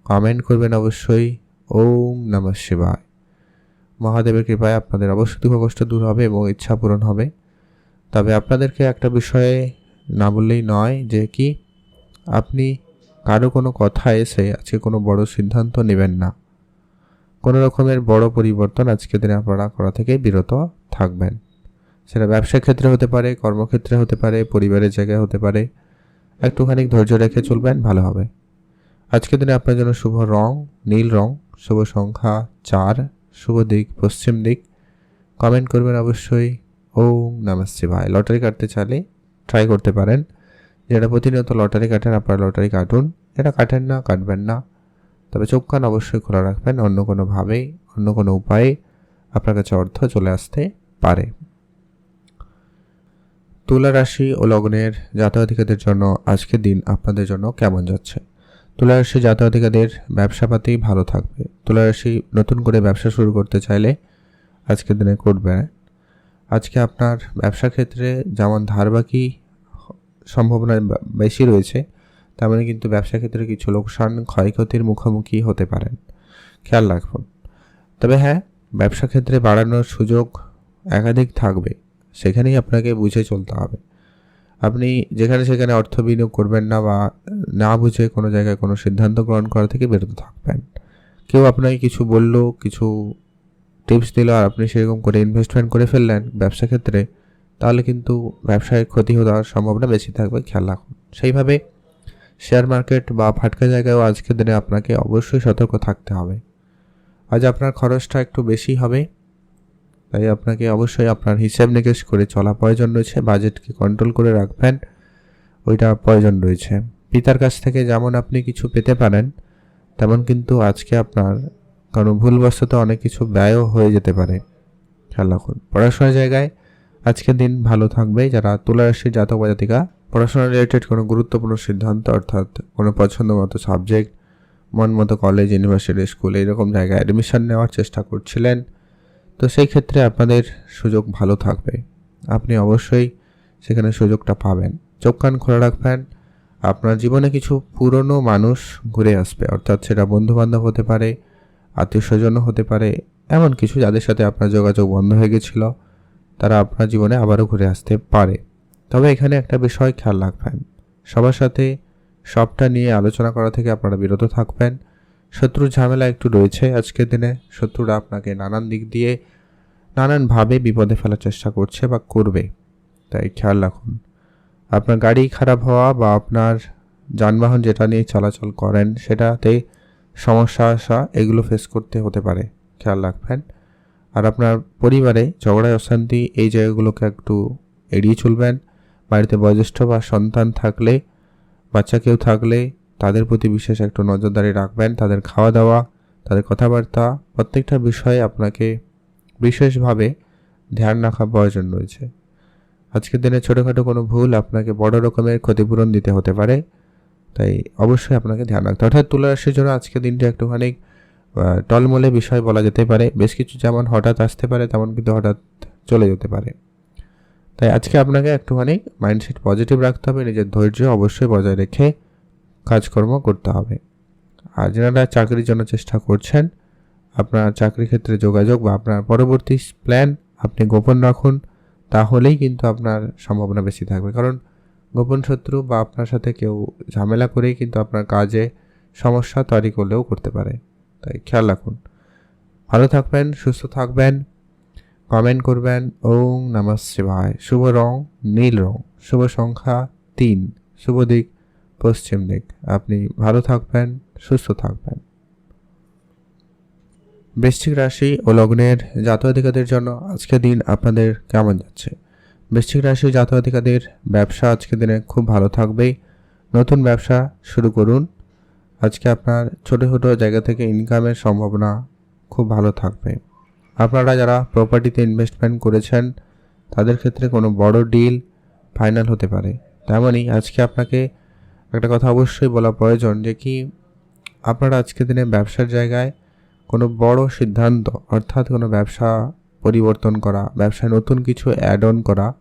কমেন্ট করবেন অবশ্যই। ওম নমঃ শিবায়। মহাদেবের কৃপায় আপনাদের অবশ্যই দুঃখ কষ্ট দূর হবে এবং ইচ্ছা পূরণ হবে। তবে আপনাদেরকে একটা বিষয়ে না বললেই নয়, যে কি আপনি কারো কোনো কথা এসে আজকে কোনো বড় সিদ্ধান্ত নেবেন না। কোনো রকমের বড় পরিবর্তন আজকের দিনে আপনারা করা থেকে বিরত থাকবেন। সেটা ব্যবসার ক্ষেত্রে হতে পারে, কর্মক্ষেত্রে হতে পারে, পরিবারের জায়গায় হতে পারে। একটুখানি ধৈর্য রেখে চলবেন, ভালো হবে। আজকের দিনে আপনার জন্য শুভ রং নীল রং, শুভ সংখ্যা 4, শুভ দিক পশ্চিম দিক। কমেন্ট করবেন অবশ্যই। ওম নমঃ শিবায়। লটারি কাটতে চাইলে ট্রাই করতে পারেন। যেটা প্রতিনিয়ত লটারি কাটেন, আপনারা লটারি কাটুন। এটা কাটেন না, কাটবেন না, তবে চোখ কান অবশ্যই খোলা রাখবেন। অন্য কোনোভাবেই, অন্য কোনো উপায়ে আপনার কাছে অর্থ চলে আসতে পারে। তুলা রাশি ও লগ্নের জাতক-জাতিকাদের জন্য আজকের দিন আপনাদের জন্য কেমন যাচ্ছে? তুলা রাশি জাতক-জাতিকাদের ব্যবসাপাতি ভালো থাকবে। তুলা রাশি নতুন করে ব্যবসা শুরু করতে চাইলে আজকের দিনে করবেন। আজকে আপনার ব্যবসা ক্ষেত্রে যেমন ধারবাকি সম্ভাবনা বেশি রয়েছে, তেমনি কিন্তু ব্যবসা ক্ষেত্রে কিছু লোকসান ক্ষয়ক্ষতির মুখোমুখি হতে পারেন, খেয়াল রাখুন। তবে হ্যাঁ, ব্যবসা ক্ষেত্রে বাড়ানোর সুযোগ একাধিক থাকবে, সেখানেই আপনাকে বুঝে চলতে হবে। আপনি যেখানে সেখানে অর্থ বিনিয়োগ করবেন না, বা না বুঝে কোনো জায়গায় কোনো সিদ্ধান্ত গ্রহণ করা থেকে বিরত থাকবেন। কেউ আপনাকে কিছু বললো, কিছু টিপস দিল, আর আপনি সেরকম করে ইনভেস্টমেন্ট করে ফেললেন ব্যবসা ক্ষেত্রে, তাহলে কিন্তু ব্যবসায় ক্ষতি হওয়ার সম্ভাবনা বেশি থাকবে, খেয়াল রাখুন। সেইভাবে শেয়ার মার্কেট বা ফাটকা জায়গায়ও আজকের দিনে আপনাকে অবশ্যই সতর্ক থাকতে হবে। আজ আপনার খরচটা একটু বেশি হবে, তাই আপনাকে অবশ্যই আপনার হিসাব নিকেশ করে চলা প্রয়োজন রয়েছে। বাজেটকে কন্ট্রোল করে রাখবেন, ওইটা প্রয়োজন রয়েছে। পিতার কাছ থেকে যেমন আপনি কিছু পেতে পারেন, তেমন কিন্তু আজকে আপনার কারণ ভুলবশত অনেক কিছু ব্যয়ও হয়ে যেতে পারে, খেয়াল রাখুন। পড়াশোনার জায়গায় আজকের দিন ভালো থাকবে। যারা তুলা রাশির জাতক বা জাতিকা পড়াশোনা রিলেটেড কোনো গুরুত্বপূর্ণ সিদ্ধান্ত, অর্থাৎ কোনো পছন্দ মতো সাবজেক্ট, মন মতো কলেজ, ইউনিভার্সিটি, স্কুল এইরকম জায়গায় অ্যাডমিশন নেওয়ার চেষ্টা করছিলেন, তো সেই ক্ষেত্রে আপনাদের সুযোগ ভালো থাকবে। আপনি অবশ্যই সেখানে সুযোগটা পাবেন। চোখ কান খোলা রাখবেন। আপনার জীবনে কিছু পুরনো মানুষ ঘুরে আসবে, অর্থাৎ সেটা বন্ধুবান্ধব হতে পারে, আত্মীয়স্বজনও হতে পারে, এমন কিছু যাদের সাথে আপনার যোগাযোগ বন্ধ হয়ে গেছিল, তারা আপনার জীবনে আবারও ঘুরে আসতে পারে। তবে এখানে একটা বিষয় খেয়াল রাখবেন, সবার সাথে সবটা নিয়ে আলোচনা করা থেকে আপনারা বিরত থাকবেন। শত্রুর ঝামেলা একটু রয়েছে আজকের দিনে। শত্রুরা আপনাকে নানান দিক দিয়ে নানানভাবে বিপদে ফেলার চেষ্টা করছে বা করবে, তাই খেয়াল রাখুন। আপনার গাড়ি খারাপ হওয়া বা আপনার যানবাহন যেটা নিয়ে চলাচল করেন সেটাতে সমস্যা আসা, এগুলো ফেস করতে হতে পারে, খেয়াল রাখবেন। আর আপনার পরিবারে ঝগড়ায় অশান্তি, এই জায়গাগুলোকে একটু এড়িয়ে চলবেন। বাড়িতে বয়োজ্যেষ্ঠ বা সন্তান থাকলে, বাচ্চা কেউ থাকলে তাদের প্রতি বিশেষ একটু নজরদারি রাখবেন। তাদের খাওয়া দাওয়া, তাদের কথাবার্তা, প্রত্যেকটা বিষয়ে আপনাকে বিশেষভাবে ধ্যান রাখা প্রয়োজন রয়েছে। আজকের দিনে ছোটোখাটো কোনো ভুল আপনাকে বড় রকমের ক্ষতিপূরণ দিতে হতে পারে, তাই অবশ্যই আপনাকে ধ্যান রাখতে হবে। অর্থাৎ তুলা রাশির জন্য আজকের দিনটা একটুখানি টলমলে বিষয় বলা যেতে পারে। বেশ কিছু যেমন হঠাৎ আসতে পারে, তেমন কিন্তু হঠাৎ চলে যেতে পারে। তাই আজকে আপনাকে একটুখানি মাইন্ডসেট পজিটিভ রাখতে হবে, নিজের ধৈর্য অবশ্যই বজায় রেখে কাজকর্ম করতে হবে। আর যারা চাকরির জন্য চেষ্টা করছেন, আপনার চাকরি ক্ষেত্রে যোগাযোগ বা আপনার পরবর্তী প্ল্যান আপনি গোপন রাখুন, তাহলেই কিন্তু আপনার সম্ভাবনা বেশি থাকবে। কারণ গোপন শত্রু বা আপনার সাথে কেউ ঝামেলা করেই কিন্তু আপনার কাজে সমস্যা তৈরি করলেও করতে পারে, তাই খেয়াল রাখুন। ভালো থাকবেন, সুস্থ থাকবেন, কমেন্ট করবেন। ওম নমঃ শিবায়। শুভ রং নীল রং, শুভ সংখ্যা 3, শুভ দিক পশ্চিম দিক। আপনি ভালো থাকবেন, সুস্থ থাকবেন। বৃশ্চিক রাশি ও লগ্নের জাতক-জাতিকাদের জন্য আজকের দিন আপনাদের কেমন যাচ্ছে? বৃশ্চিক রাশি জাতক-জাতিকাদের ব্যবসা আজকের দিনে খুব ভালো থাকবে। নতুন ব্যবসা শুরু করুন। আজকে আপনার ছোট ছোট জায়গা থেকে ইনকামের সম্ভাবনা খুব ভালো থাকবে। আপনারা যারা প্রপার্টিতে ইনভেস্টমেন্ট করেছেন, তাদের ক্ষেত্রে কোনো বড় ডিল ফাইনাল হতে পারে। তেমনই আজকে আপনাকে একটা কথা অবশ্যই বলা প্রয়োজন যে কি আপনারা আজকের দিনে ব্যবসার জায়গায় কোনো বড় সিদ্ধান্ত, অর্থাৎ কোনো ব্যবসা পরিবর্তন করা, ব্যবসায় নতুন কিছু অ্যাড অন করা,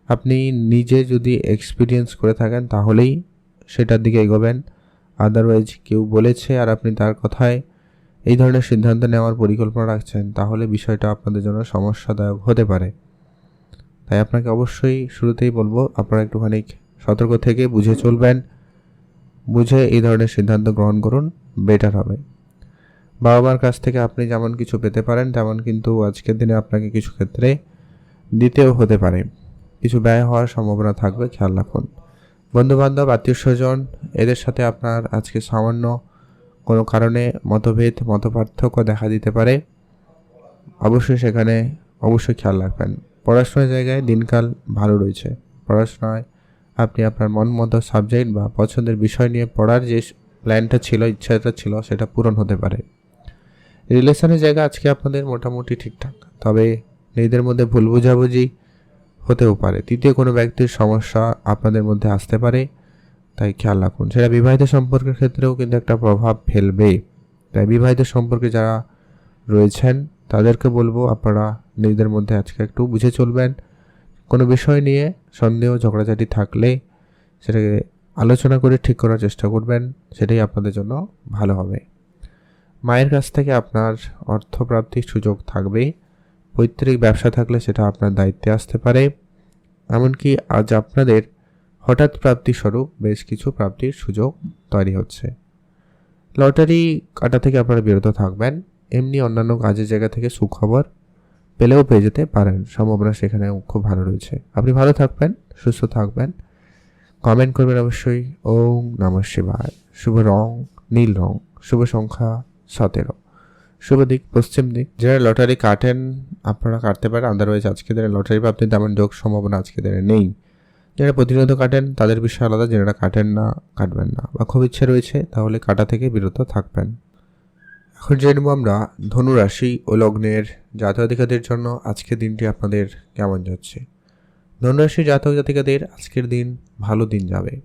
আপনি নিজে যদি এক্সপিরিয়েন্স করে থাকেন তাহলেই সেটার দিকে এগোবেন। আদারওয়াইজ কেউ বলেছে আর আপনি তার কথায় এই ধরনের সিদ্ধান্ত নেওয়ার পরিকল্পনা রাখছেন, তাহলে বিষয়টা আপনাদের জন্য সমস্যাদায়ক হতে পারে। তাই আপনাকে অবশ্যই শুরুতেই বলবো, আপনারা একটুখানি সতর্ক থেকে বুঝে চলবেন, বুঝে এই ধরনের সিদ্ধান্ত গ্রহণ করুন, বেটার হবে। বাবা মার কাছ থেকে আপনি যেমন কিছু পেতে পারেন, তেমন কিন্তু আজকের দিনে আপনাকে কিছু ক্ষেত্রে দিতেও হতে পারে, কিছু ব্যয় হওয়ার সম্ভাবনা থাকবে, খেয়াল রাখুন। বন্ধুবান্ধব, আত্মীয় স্বজন, এদের সাথে আপনার আজকে সামান্য কোনো কারণে মতভেদ, মতপার্থক্য দেখা দিতে পারে, অবশ্যই সেখানে অবশ্যই খেয়াল রাখবেন। পড়াশোনার জায়গায় দিনকাল ভালো রয়েছে। পড়াশোনায় আপনি আপনার মন মতো সাবজেক্ট বা পছন্দের বিষয় নিয়ে পড়ার যে প্ল্যানটা ছিল, ইচ্ছাটা ছিল, সেটা পূরণ হতে পারে। রিলেশনের জায়গা আজকে আপনাদের মোটামুটি ঠিকঠাক, তবে নিজেদের মধ্যে ভুল বোঝাবুঝি হতেও পারে। তৃতীয় কোনো ব্যক্তির সমস্যা আপনাদের মধ্যে আসতে পারে, তাই খেয়াল রাখুন। সেটা বিবাহিত সম্পর্কের ক্ষেত্রেও কিন্তু একটা প্রভাব ফেলবে। তাই বিবাহিত সম্পর্কে যারা রয়েছেন তাদেরকে বলবো, আপনারা নিজেদের মধ্যে আজকে একটু বুঝে চলবেন। কোনো বিষয় নিয়ে সন্দেহ ঝগড়াঝাটি থাকলে সেটাকে আলোচনা করে ঠিক করার চেষ্টা করবেন, সেটাই আপনাদের জন্য ভালো হবে। মায়ের কাছ থেকে আপনার অর্থপ্রাপ্তির সুযোগ থাকবে। পৈতৃক ব্যবসা থাকলে সেটা আপনার দায়িত্বে আসতে পারে। এমনকি আজ আপনাদের হঠাৎ প্রাপ্তিস্বরূপ বেশ কিছু প্রাপ্তির সুযোগ তৈরি হচ্ছে। লটারি কাটা থেকে আপনারা বিরত থাকবেন। এমনি অন্যান্য কাজের জায়গা থেকে সুখবর পেলেও পেয়ে যেতে পারেন, সম্ভাবনা সেখানে খুব ভালো রয়েছে। আপনি ভালো থাকবেন, সুস্থ থাকবেন, কমেন্ট করবেন অবশ্যই। ওম নমঃ শিবায়। শুভ রং নীল রং, শুভ সংখ্যা 17, শুভ দিক পশ্চিম দিক। যারা লটারি কাটেন আপনারা কাটতে পারেন, আদারওয়াইজ আজকে দিনে লটারি প্রাপ্তির তেমন যোগ সম্ভাবনা আজকে দিনে নেই। যারা প্রতিনিয়ত কাটেন তাদের বিষয় আলাদা, যারা কাটেন না কাটবেন না বা খুব ইচ্ছে রয়েছে তাহলে কাটা থেকে বিরত থাকবেন। এখন জেনে নেব আমরা ধনু রাশি ও লগ্নের জাতক জাতিকাদের জন্য আজকের দিনটি আপনাদের কেমন যাচ্ছে। ধনুরাশি জাতক জাতিকাদের আজকের দিন ভালো দিন যাবে।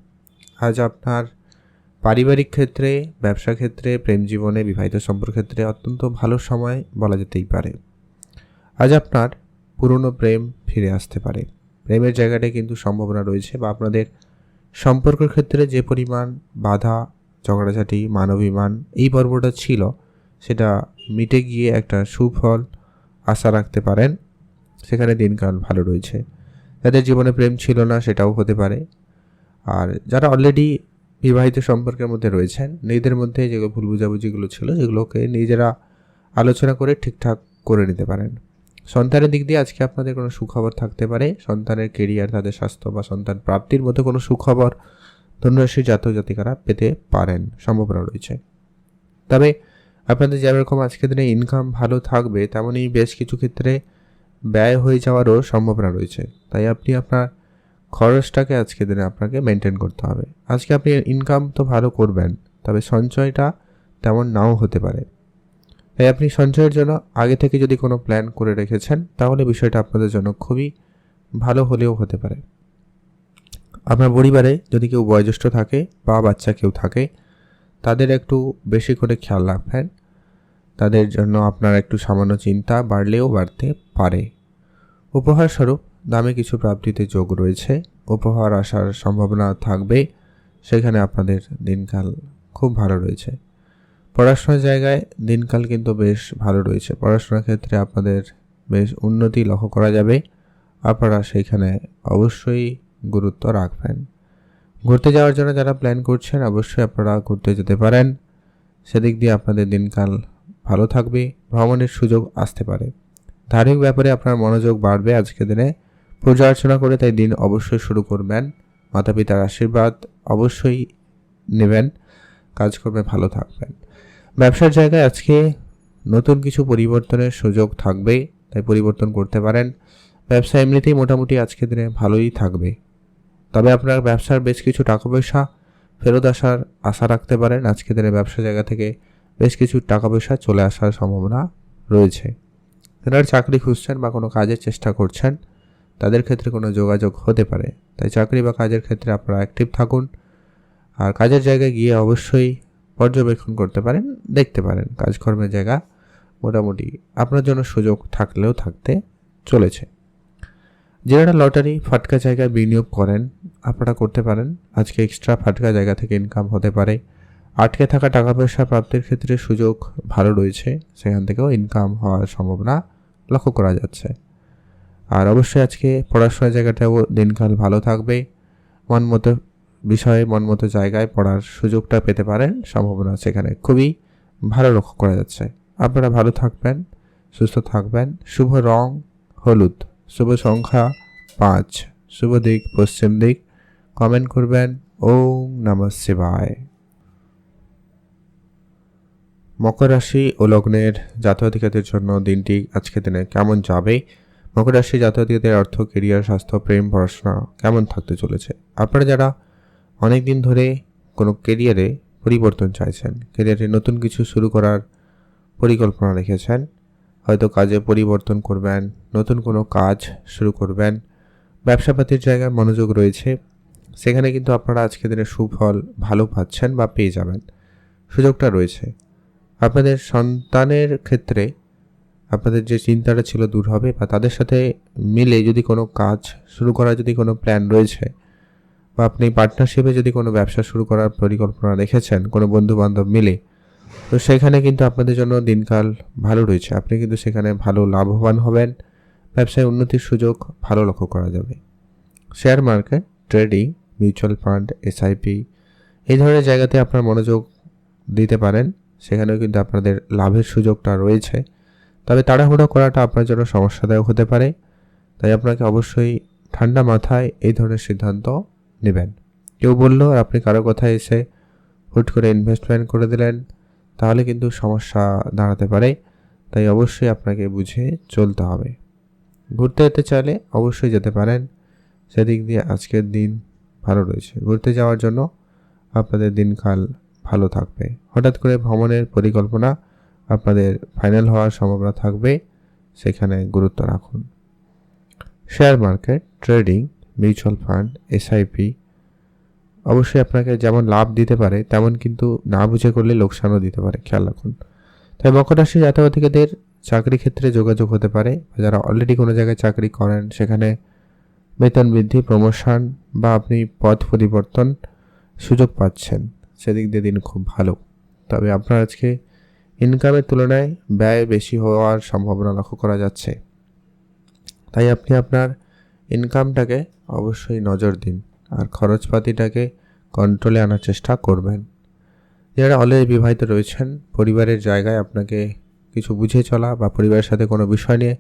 আজ আপনার পারিবারিক ক্ষেত্রে, ব্যবসা ক্ষেত্রে, প্রেম জীবনে, বিবাহিত সম্পর্ক ক্ষেত্রে অত্যন্ত ভালো সময় বলা যেতেই পারে। আজ আপনার পুরনো প্রেম ফিরে আসতে পারে। প্রেমের জায়গাটায় কিন্তু সম্ভাবনা রয়েছে বা আপনাদের সম্পর্কের ক্ষেত্রে যে পরিমাণ বাধা, ঝগড়াঝাটি, মানবিমান এই পর্বটা ছিল, সেটা মিটে গিয়ে একটা সুফল আশা রাখতে পারেন। সেখানে দিনকাল ভালো রয়েছে। যাদের জীবনে প্রেম ছিল না সেটাও হতে পারে। আর যারা অলরেডি বিবাহিত সম্পর্কের মধ্যে রয়েছেন, নিজেদের মধ্যে যেগুলো ভুল বুঝাবুঝিগুলো ছিল সেগুলোকে নিজেরা আলোচনা করে ঠিকঠাক করে নিতে পারেন। সন্তানের দিক দিয়ে আজকে আপনাদের কোনো সুখবর থাকতে পারে। সন্তানের কেরিয়ার, তাদের স্বাস্থ্য বা সন্তান প্রাপ্তির মতো কোনো সুখবর ধনুরাশির জাতক জাতিকারা পেতে পারেন, সম্ভাবনা রয়েছে। তবে আপনাদের যেরকম আজকের দিনে ইনকাম ভালো থাকবে, তেমনই বেশ কিছু ক্ষেত্রে ব্যয় হয়ে যাওয়ারও সম্ভাবনা রয়েছে। তাই আপনি আপনার খরচটাকে আজকের দিনে আপনাকে মেনটেন করতে হবে। আজকে আপনি ইনকাম তো ভালো করবেন, তবে সঞ্চয়টা তেমন নাও হতে পারে। তাই আপনি সঞ্চয়ের জন্য আগে থেকে যদি কোনো প্ল্যান করে রেখেছেন, তাহলে বিষয়টা আপনাদের জন্য খুবই ভালো হলেও হতে পারে। আপনার পরিবারে যদি কেউ বয়োজ্যেষ্ঠ থাকে বা বাচ্চা কেউ থাকে, তাদের একটু বেশি করে খেয়াল রাখবেন। তাদের জন্য আপনার একটু সামান্য চিন্তা বাড়লেও বাড়তে পারে। উপহার স্বরূপ দামে কিছু প্রাপ্তিতে যোগ রয়েছে। উপহার আসার সম্ভাবনা থাকবে। সেখানে আপনাদের দিনকাল খুব ভালো রয়েছে। পড়াশোনার জায়গায় দিনকাল কিন্তু বেশ ভালো রয়েছে। পড়াশোনার ক্ষেত্রে আপনাদের বেশ উন্নতি লক্ষ্য করা যাবে। আপনারা সেইখানে অবশ্যই গুরুত্ব রাখবেন। ঘুরতে যাওয়ার জন্য যারা প্ল্যান করছেন, অবশ্যই আপনারা ঘুরতে যেতে পারেন। সেদিক দিয়ে আপনাদের দিনকাল ভালো থাকবে। ভ্রমণের সুযোগ আসতে পারে। ধার্মিক ব্যাপারে আপনার মনোযোগ বাড়বে আজকের দিনে। পূজা অর্চনা করে তাই দিন অবশ্যই শুরু করবেন। মাতা পিতার আশীর্বাদ অবশ্যই নেবেন। কাজকর্মে ভালো থাকবেন। ব্যবসার জায়গায় আজকে নতুন কিছু পরিবর্তনের সুযোগ থাকবে, তাই পরিবর্তন করতে পারেন। ব্যবসা এমনিতেই মোটামুটি আজকের দিনে ভালোই থাকবে। তবে আপনার ব্যবসার বেশ কিছু টাকা পয়সা ফেরত আসার আশা রাখতে পারেন। আজকের দিনে ব্যবসা জায়গা থেকে বেশ কিছু টাকা পয়সা চলে আসার সম্ভাবনা রয়েছে। যারা চাকরি খুঁজছেন বা কোনো কাজের চেষ্টা করছেন, তাদের ক্ষেত্রে কোনো যোগাযোগ হতে পারে। তাই চাকরি বা কাজের ক্ষেত্রে আপনারা অ্যাক্টিভ থাকুন। আর কাজের জায়গায় গিয়ে অবশ্যই পর্যবেক্ষণ করতে পারেন, দেখতে পারেন কাজকর্মের জায়গা মোটামুটি আপনার জন্য সুযোগ থাকলেও থাকতে চলেছে। যারা লটারি ফাটকা জায়গায় বিনিয়োগ করেন, আপনারা করতে পারেন। আজকে এক্সট্রা ফাটকা জায়গা থেকে ইনকাম হতে পারে। আটকে থাকা টাকা পয়সা প্রাপ্তির ক্ষেত্রে সুযোগ ভালো রয়েছে। সেখান থেকেও ইনকাম হওয়ার সম্ভাবনা লক্ষ্য করা যাচ্ছে। আর অবশ্যই আজকে পড়াশোনার জায়গাটাও দিনকাল ভালো থাকবে। মনমতো বিষয়ে, মনমতো জায়গায় পড়ার সুযোগটা পেতে পারেন। সম্ভাবনা সেখানে খুবই ভালো লক্ষ্য করা যাচ্ছে। আপনারা ভালো থাকবেন, সুস্থ থাকবেন। শুভ রং হলুদ, শুভ সংখ্যা 5, শুভ দিক পশ্চিম দিক। কমেন্ট করবেন ওম নমঃ শিবায়। মকর রাশি ও লগ্নের জাতক-জাতিকাদের জন্য দিনটি আজকের দিনে কেমন যাবে? মকর রাশি জাতক-জাতিকাদের অর্থ, কেরিয়ার, স্বাস্থ্য, প্রেম, পড়াশোনা কেমন থাকতে চলেছে? আপনারা যারা অনেক দিন ধরে কোনো কেরিয়ারে পরিবর্তন চাইছেন, কেরিয়ারে নতুন কিছু শুরু করার পরিকল্পনা রেখেছেন, হয়তো কাজে পরিবর্তন করবেন, নতুন কোনো কাজ শুরু করবেন, ব্যবসাপাতির জায়গায় মনোযোগ রয়েছে, সেখানে কিন্তু আপনারা আজকের দিনে সুফল ভালো পাচ্ছেন বা পেয়ে যাবেন। সুযোগটা রয়েছে। আপনাদের সন্তানের ক্ষেত্রে আপনাদের যে চিন্তাটা ছিল দূর হবে, বা তাদের সাথে মিলে যদি কোনো কাজ শুরু করার যদি কোনো প্ল্যান রয়েছে, বা আপনি পার্টনারশিপে যদি কোনো ব্যবসা শুরু করার পরিকল্পনা রেখেছেন কোনো বন্ধুবান্ধব মিলে, তো সেখানে কিন্তু আপনাদের জন্য দিনকাল ভালো রয়েছে। আপনি কিন্তু সেখানে ভালো লাভবান হবেন। ব্যবসায় উন্নতির সুযোগ ভালো লক্ষ্য করা যাবে। Share market, trading, mutual fund, SIP এই ধরনের জায়গাতে আপনার মনোযোগ দিতে পারেন। সেখানেও কিন্তু আপনাদের লাভের সুযোগটা রয়েছে। তবে তাড়াহুড়ো করাটা আপনার জন্য সমস্যাদায়ক হতে পারে। তাই আপনাকে অবশ্যই ঠান্ডা মাথায় এই ধরনের সিদ্ধান্ত নেবেন। কেউ বলল আর আপনি কারো কথায় এসে হুট করে ইনভেস্টমেন্ট করে দিলেন, তাহলে কিন্তু সমস্যা দাঁড়াতে পারে। তাই অবশ্যই আপনাকে বুঝে চলতে হবে। ঘুরতে যেতে চাইলে অবশ্যই যেতে পারেন। সেদিক দিয়ে আজকের দিন ভালো রয়েছে। ঘুরতে যাওয়ার জন্য আপনাদের দিনকাল ভালো থাকবে। হঠাৎ করে ভ্রমণের পরিকল্পনা আপনাদের ফাইনাল হওয়ার সম্ভাবনা থাকবে, সেখানে গুরুত্ব রাখুন। Share market, trading, mutual fund, SIP অবশ্যই আপনাকে যেমন লাভ দিতে পারে, তেমন কিন্তু না বুঝে করলে লোকসানও দিতে পারে, খেয়াল রাখুন। তাই মকর রাশি জাতক-জাতিকাদের চাকরি ক্ষেত্রে যোগাযোগ হতে পারে। যারা অলরেডি কোনো জায়গায় চাকরি করেন, সেখানে বেতন বৃদ্ধি, প্রমোশন বা আপনি পদ পরিবর্তন সুযোগ পাচ্ছেন, সেদিক দিয়ে দিন খুব ভালো। তবে আপনার আজকে ইনকামের তুলনায় ব্যয় বেশি হওয়ার সম্ভাবনা লক্ষ্য করা যাচ্ছে, তাই আপনি আপনার ইনকামটাকে অবশ্যই নজর দিন আর খরচপাতিটাকে কন্ট্রোলে আনার চেষ্টা করবেন। যারা অলরেডি বিবাহিত রয়েছেন, পরিবারের জায়গায় আপনাকে কিছু বুঝে চলা বা পরিবারের সাথে কোনো বিষয় নিয়ে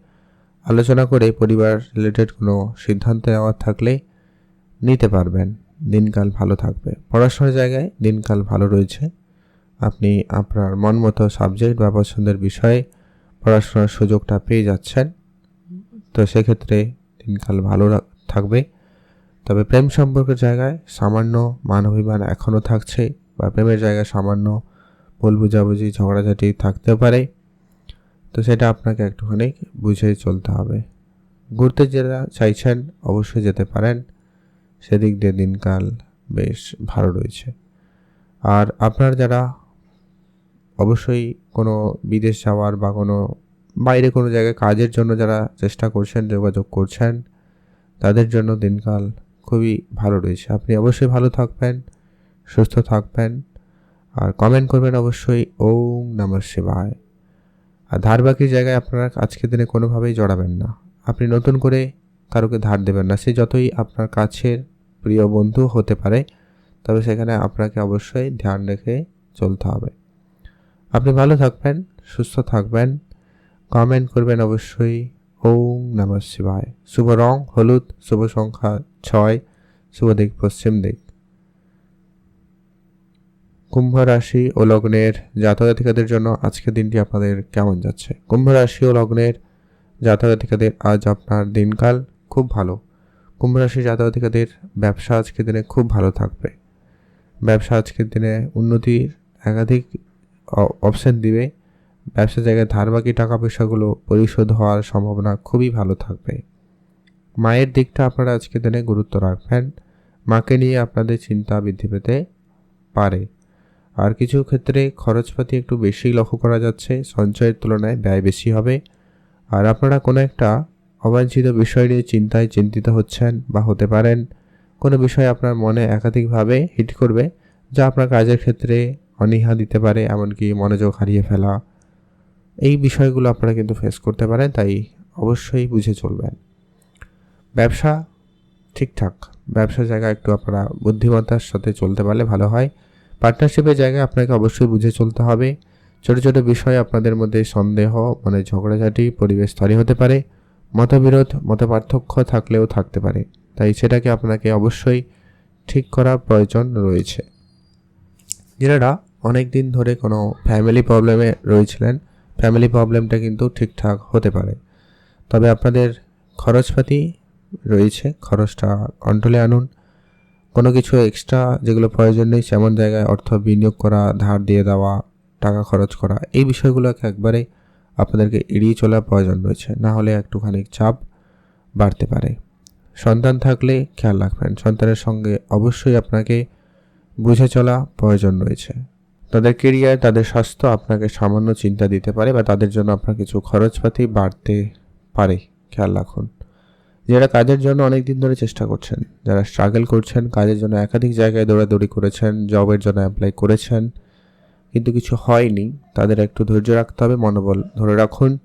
আলোচনা করে পরিবার রিলেটেড কোনো সিদ্ধান্ত নেওয়ার থাকলে নিতে পারবেন। দিনকাল ভালো থাকবে। পড়াশোনার জায়গায় দিনকাল ভালো রয়েছে। আপনি আপনার মন মতো সাবজেক্ট বা পছন্দের বিষয়ে পড়াশোনার সুযোগটা পেয়ে যাচ্ছেন, তো সেক্ষেত্রে দিনকাল ভালো থাকবে। তবে প্রেম সম্পর্কের জায়গায় সামান্য মান অভিমান এখনও থাকছে, বা প্রেমের জায়গায় সামান্য ভুল বুঝাবুঝি ঝগড়াঝাটি থাকতে পারে, তো সেটা আপনাকে একটুখানি বুঝে চলতে হবে। ঘুরতে যারা চাইছেন অবশ্যই যেতে পারেন, সেদিক দিয়ে দিনকাল বেশ ভালো রয়েছে। আর আপনার যারা অবশ্যই কোনো বিদেশ যাওয়ার বা কোনো বাইরে কোনো জায়গায় কাজের জন্য যারা চেষ্টা করছেন, যোগাযোগ করছেন, তাদের জন্য দিনকাল খুবই ভালো রয়েছে। আপনি অবশ্যই ভালো থাকবেন, সুস্থ থাকবেন, আর কমেন্ট করবেন অবশ্যই ওম নমঃ শিবায়। আর ধার বাকির জায়গায় আপনারা আজকের দিনে কোনোভাবেই জড়াবেন না। আপনি নতুন করে কারোকে ধার দেবেন না, সে যতই আপনার কাছের প্রিয় বন্ধু হতে পারে, তবে সেখানে আপনাকে অবশ্যই ধ্যান রেখে চলতে হবে। আপনি ভালো থাকবেন, সুস্থ থাকবেন, কমেন্ট করবেন অবশ্যই ওম নমঃ শিবায়। শুভ রং হলুদ, শুভ সংখ্যা 6, শুভ দিক পশ্চিম দিক। কুম্ভ রাশি ও লগ্নের জাতক-জাতিকাদের জন্য আজকের দিনটি আপনাদের কেমন যাচ্ছে? কুম্ভ রাশি ও লগ্নের জাতক-জাতিকাদের আজ আপনার দিনকাল খুব ভালো। কুম্ভ রাশি জাতক-জাতিকাদের ব্যবসা আজকের দিনে খুব ভালো থাকবে। ব্যবসা আজকের দিনে উন্নতির একাধিক অপশন দিবে। ব্যবসার জায়গায় ধার বাকি টাকা পয়সাগুলো পরিশোধ হওয়ার সম্ভাবনা খুবই ভালো থাকবে। মায়ের দিকটা আপনারা আজকের দিনে গুরুত্ব রাখবেন। মাকে নিয়ে আপনাদের চিন্তা বৃদ্ধি পেতে পারে। আর কিছু ক্ষেত্রে খরচপাতি একটু বেশি লক্ষ্য করা যাচ্ছে, সঞ্চয়ের তুলনায় ব্যয় বেশি হবে। আর আপনারা কোনো একটা অবাঞ্ছিত বিষয় নিয়ে চিন্তিত হচ্ছেন বা হতে পারেন। কোনো বিষয় আপনার মনে একাধিকভাবে হিট করবে, যা আপনার কাজের ক্ষেত্রে অনীহা দিতে পারে, এমনকি মনোযোগ হারিয়ে ফেলা। এই বিষয়গুলো আপনারা কিন্তু ফেস করতে পারেন, তাই অবশ্যই বুঝে চলবেন। ব্যবসা ঠিকঠাক, ব্যবসার জায়গায় একটু আপনারা বুদ্ধিমত্তার সাথে চলতে পারলে ভালো হয়। পার্টনারশিপের জায়গায় আপনাকে অবশ্যই বুঝে চলতে হবে। ছোটো ছোটো বিষয়ে আপনাদের মধ্যে সন্দেহ, মানে ঝগড়াঝাটি পরিবেশ তৈরি হতে পারে। মতবিরোধ, মতপার্থক্য থাকলেও থাকতে পারে, তাই সেটাকে আপনাকে অবশ্যই ঠিক করার প্রয়োজন রয়েছে। যারা অনেক দিন ধরে কোনো ফ্যামিলি প্রবলেমে রয়েছিলেন, ফ্যামিলি প্রবলেমটা কিন্তু ঠিকঠাক হতে পারে। তবে আপনাদের খরচপাতি রয়েছে, খরচটা কন্ট্রোলে আনুন। কোনো কিছু এক্সট্রা যেগুলো প্রয়োজন নেই সেমন জায়গায় অর্থ বিনিয়োগ করা, ধার দিয়ে দেওয়া, টাকা খরচ করা, এই বিষয়গুলোকে একবারে আপনাদেরকে এড়িয়ে চলার প্রয়োজন রয়েছে, না হলে একটুখানি চাপ বাড়তে পারে। সন্তান থাকলে খেয়াল রাখবেন, সন্তানের সঙ্গে অবশ্যই আপনাকে বুঝে চলা প্রয়োজন রয়েছে। তাদের কেরিয়ার, তাদের স্বাস্থ্য আপনাকে সামান্য চিন্তা দিতে পারে, বা তাদের জন্য আপনার কিছু খরচপাতি বাড়তে পারে, খেয়াল রাখুন। যারা কাজের জন্য অনেক দিন ধরে চেষ্টা করছেন, যারা স্ট্রাগল করছেন, কাজের জন্য একাধিক জায়গায় দৌড়াদৌড়ি করেছেন, জবের জন্য অ্যাপ্লাই করেছেন কিন্তু কিছু হয়নি, তাদের একটু ধৈর্য রাখতে হবে, মনোবল ধরে রাখুন।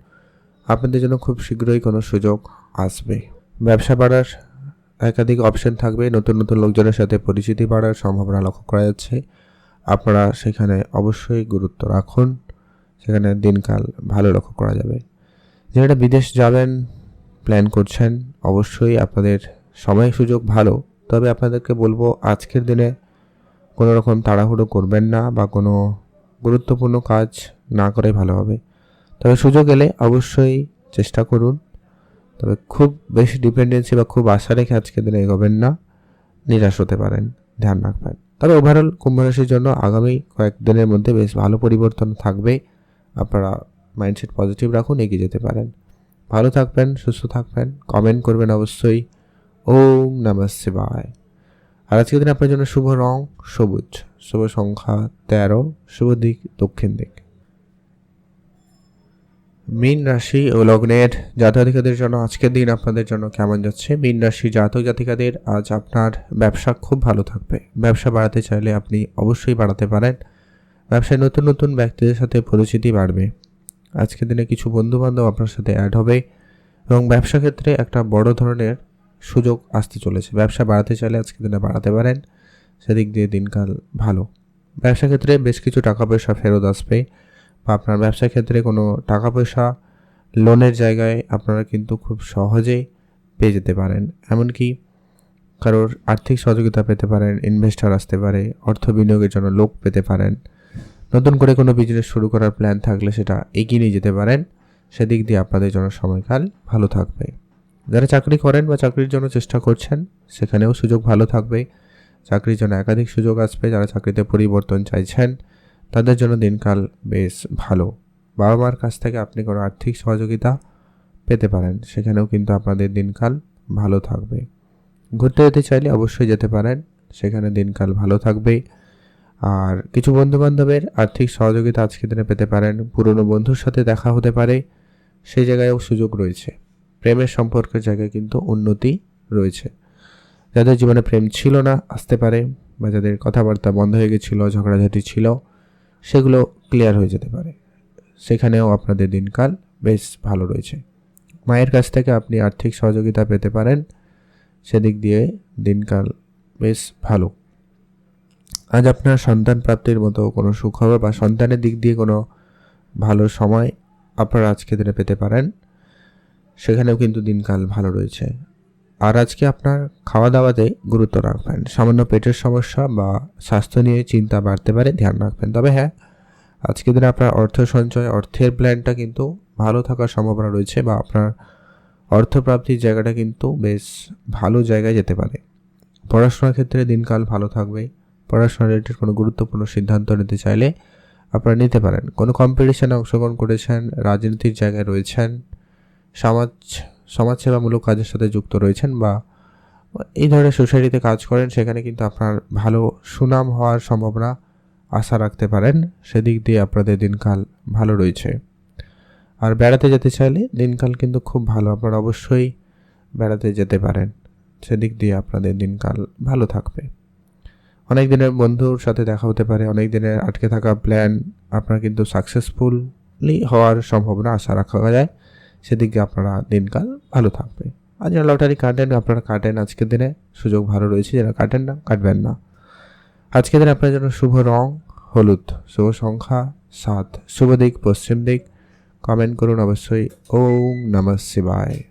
আপনাদের জন্য খুব শীঘ্রই কোনো সুযোগ আসবে। ব্যবসা বাড়ার একাধিক অপশন থাকবে, নতুন নতুন লোকজনের সাথে পরিচিতি বাড়ার সম্ভাবনা লক্ষ্য করা যাচ্ছে। আপনারা সেখানে অবশ্যই গুরুত্ব রাখুন, সেখানে দিনকাল ভালো লক্ষ্য করা যাবে। যারা বিদেশ যাবেন প্ল্যান করছেন, অবশ্যই আপনাদের সময় সুযোগ ভালো, তবে আপনাদেরকে বলবো আজকের দিনে কোনো রকম তাড়াহুড়ো করবেন না, বা কোনো গুরুত্বপূর্ণ কাজ না করাই ভালো হবে। তবে সুযোগ এলে অবশ্যই চেষ্টা করুন, তবে খুব বেশি ডিপেন্ডেন্সি বা খুব আশা রেখে আজকের দিনে এগোবেন না, নিরাশ হতে পারেন, ধ্যান রাখবেন। তবে ওভারঅল কুম্ভ রাশির জন্য আগামী কয়েকদিনের মধ্যে বেশ ভালো পরিবর্তন থাকবে। আপনারা মাইন্ডসেট পজিটিভ রাখুন, এগিয়ে যেতে পারেন। ভালো থাকবেন, সুস্থ থাকবেন, কমেন্ট করবেন অবশ্যই ওম নমঃ শিবায়। আর আজকের দিন আপনার জন্য শুভ রং সবুজ, শুভ সংখ্যা 13, শুভ দিক দক্ষিণ দিক। মীন রাশি ও লগ্নের জাতকাদের জন্য আজকের দিন আপনাদের জন্য কেমন যাচ্ছে? মীন রাশি জাতক জাতিকাদের আজ আপনার ব্যবসা খুব ভালো থাকবে। ব্যবসা বাড়াতে চাইলে আপনি অবশ্যই বাড়াতে পারেন। ব্যবসায় নতুন নতুন ব্যক্তিদের সাথে পরিচিতি বাড়বে। আজকের দিনে কিছু বন্ধুবান্ধব আপনার সাথে অ্যাড হবে এবং ব্যবসা ক্ষেত্রে একটা বড় ধরনের সুযোগ আসতে চলেছে। ব্যবসা বাড়াতে চাইলে আজকের দিনে বাড়াতে পারেন, সেদিক দিয়ে দিনকাল ভালো। ব্যবসা ক্ষেত্রে বেশ কিছু টাকা পয়সা ফেরত আসবে বা আপনার ব্যবসা ক্ষেত্রে কোনো টাকা পয়সা লোনের জায়গায় আপনারা কিন্তু খুব সহজেই পেয়ে যেতে পারেন। এমনকি কারোর আর্থিক সহযোগিতা পেতে পারেন, ইনভেস্টর আসতে পারে, অর্থ বিনিয়োগের জন্য লোক পেতে পারেন। নতুন করে কোনো বিজনেস শুরু করার প্ল্যান থাকলে সেটা এগিয়ে নিয়ে যেতে পারেন। সেদিক দিয়ে আপনাদের জন্য সময়কাল ভালো থাকবে। যারা চাকরি করেন বা চাকরির জন্য চেষ্টা করছেন সেখানেও সুযোগ ভালো থাকবে। চাকরির জন্য একাধিক সুযোগ আসবে। যারা চাকরিতে পরিবর্তন চাইছেন তাদের জন্য দিনকাল বেশ ভালো। বাবা মার কাছ থেকে আপনি কোনো আর্থিক সহযোগিতা পেতে পারেন, সেখানেও কিন্তু আপনাদের দিনকাল ভালো থাকবে। ঘুরতে যেতে চাইলে অবশ্যই যেতে পারেন, সেখানে দিনকাল ভালো থাকবে। আর কিছু বন্ধুবান্ধবের আর্থিক সহযোগিতা আজকের দিনে পেতে পারেন। পুরনো বন্ধুর সাথে দেখা হতে পারে, সেই জায়গায়ও সুযোগ রয়েছে। প্রেমের সম্পর্কের জায়গায় কিন্তু উন্নতি রয়েছে। যাদের জীবনে প্রেম ছিল না আসতে পারে, বা যাদের কথাবার্তা বন্ধ হয়ে গেছিলো, ঝগড়াঝাটি ছিল, সেগুলো ক্লিয়ার হয়ে যেতে পারে। সেখানেও আপনাদের দিনকাল বেশ ভালো রয়েছে। মায়ের কাছ থেকে আপনি আর্থিক সহযোগিতা পেতে পারেন, সেদিক দিয়ে দিনকাল বেশ ভালো। আজ আপনার সন্তান প্রাপ্তির মতো কোনো সুখবর বা সন্তানের দিক দিয়ে কোনো ভালো সময় আপনারা আজকে দিনে পেতে পারেন, সেখানেও কিন্তু দিনকাল ভালো রয়েছে। আর আজকে আপনার খাওয়া দাওয়াতে গুরুত্ব রাখবেন। সামান্য পেটের সমস্যা বা স্বাস্থ্য নিয়ে চিন্তা বাড়তে পারে, ধ্যান রাখবেন। তবে হ্যাঁ, আজকের দিনে আপনার অর্থ সঞ্চয়, অর্থের প্ল্যানটা কিন্তু ভালো থাকার সম্ভাবনা রয়েছে, বা আপনার অর্থপ্রাপ্তির জায়গাটা কিন্তু বেশ ভালো জায়গায় যেতে পারে। পড়াশোনার ক্ষেত্রে দিনকাল ভালো থাকবে। পড়াশোনা রিলেটেড কোনো গুরুত্বপূর্ণ সিদ্ধান্ত নিতে চাইলে আপনারা নিতে পারেন। কোনো কম্পিটিশানে অংশগ্রহণ করেছেন, রাজনীতির জায়গায় রয়েছেন, সমাজসেবামূলক কাজের সাথে যুক্ত রয়েছেন, বা এই ধরনের সোসাইটিতে কাজ করেন, সেখানে কিন্তু আপনার ভালো সুনাম হওয়ার সম্ভাবনা আশা রাখতে পারেন। সেদিক দিয়ে আপনাদের দিনকাল ভালো রয়েছে। আর বেড়াতে যেতে চাইলে দিনকাল কিন্তু খুব ভালো, আপনারা অবশ্যই বেড়াতে যেতে পারেন। সেদিক দিয়ে আপনাদের দিনকাল ভালো থাকবে। অনেক দিনের বন্ধুর সাথে দেখা হতে পারে, অনেক দিনের আটকে থাকা প্ল্যান আপনার কিন্তু সাকসেসফুলি হওয়ার সম্ভাবনা আশা রাখা যায়। সেদিকে আপনারা দিনকাল ভালো থাকবে। আর যারা লটারি কাটেন আপনারা কাটেন, আজকের দিনে সুযোগ ভালো রয়েছে। যারা কাটেন না, কাটবেন না। আজকের দিনে আপনার জন্য শুভ রং হলুদ, শুভ সংখ্যা 7, শুভ দিক পশ্চিম দিক। কমেন্ট করুন অবশ্যই। ওম নমঃ শিবায়।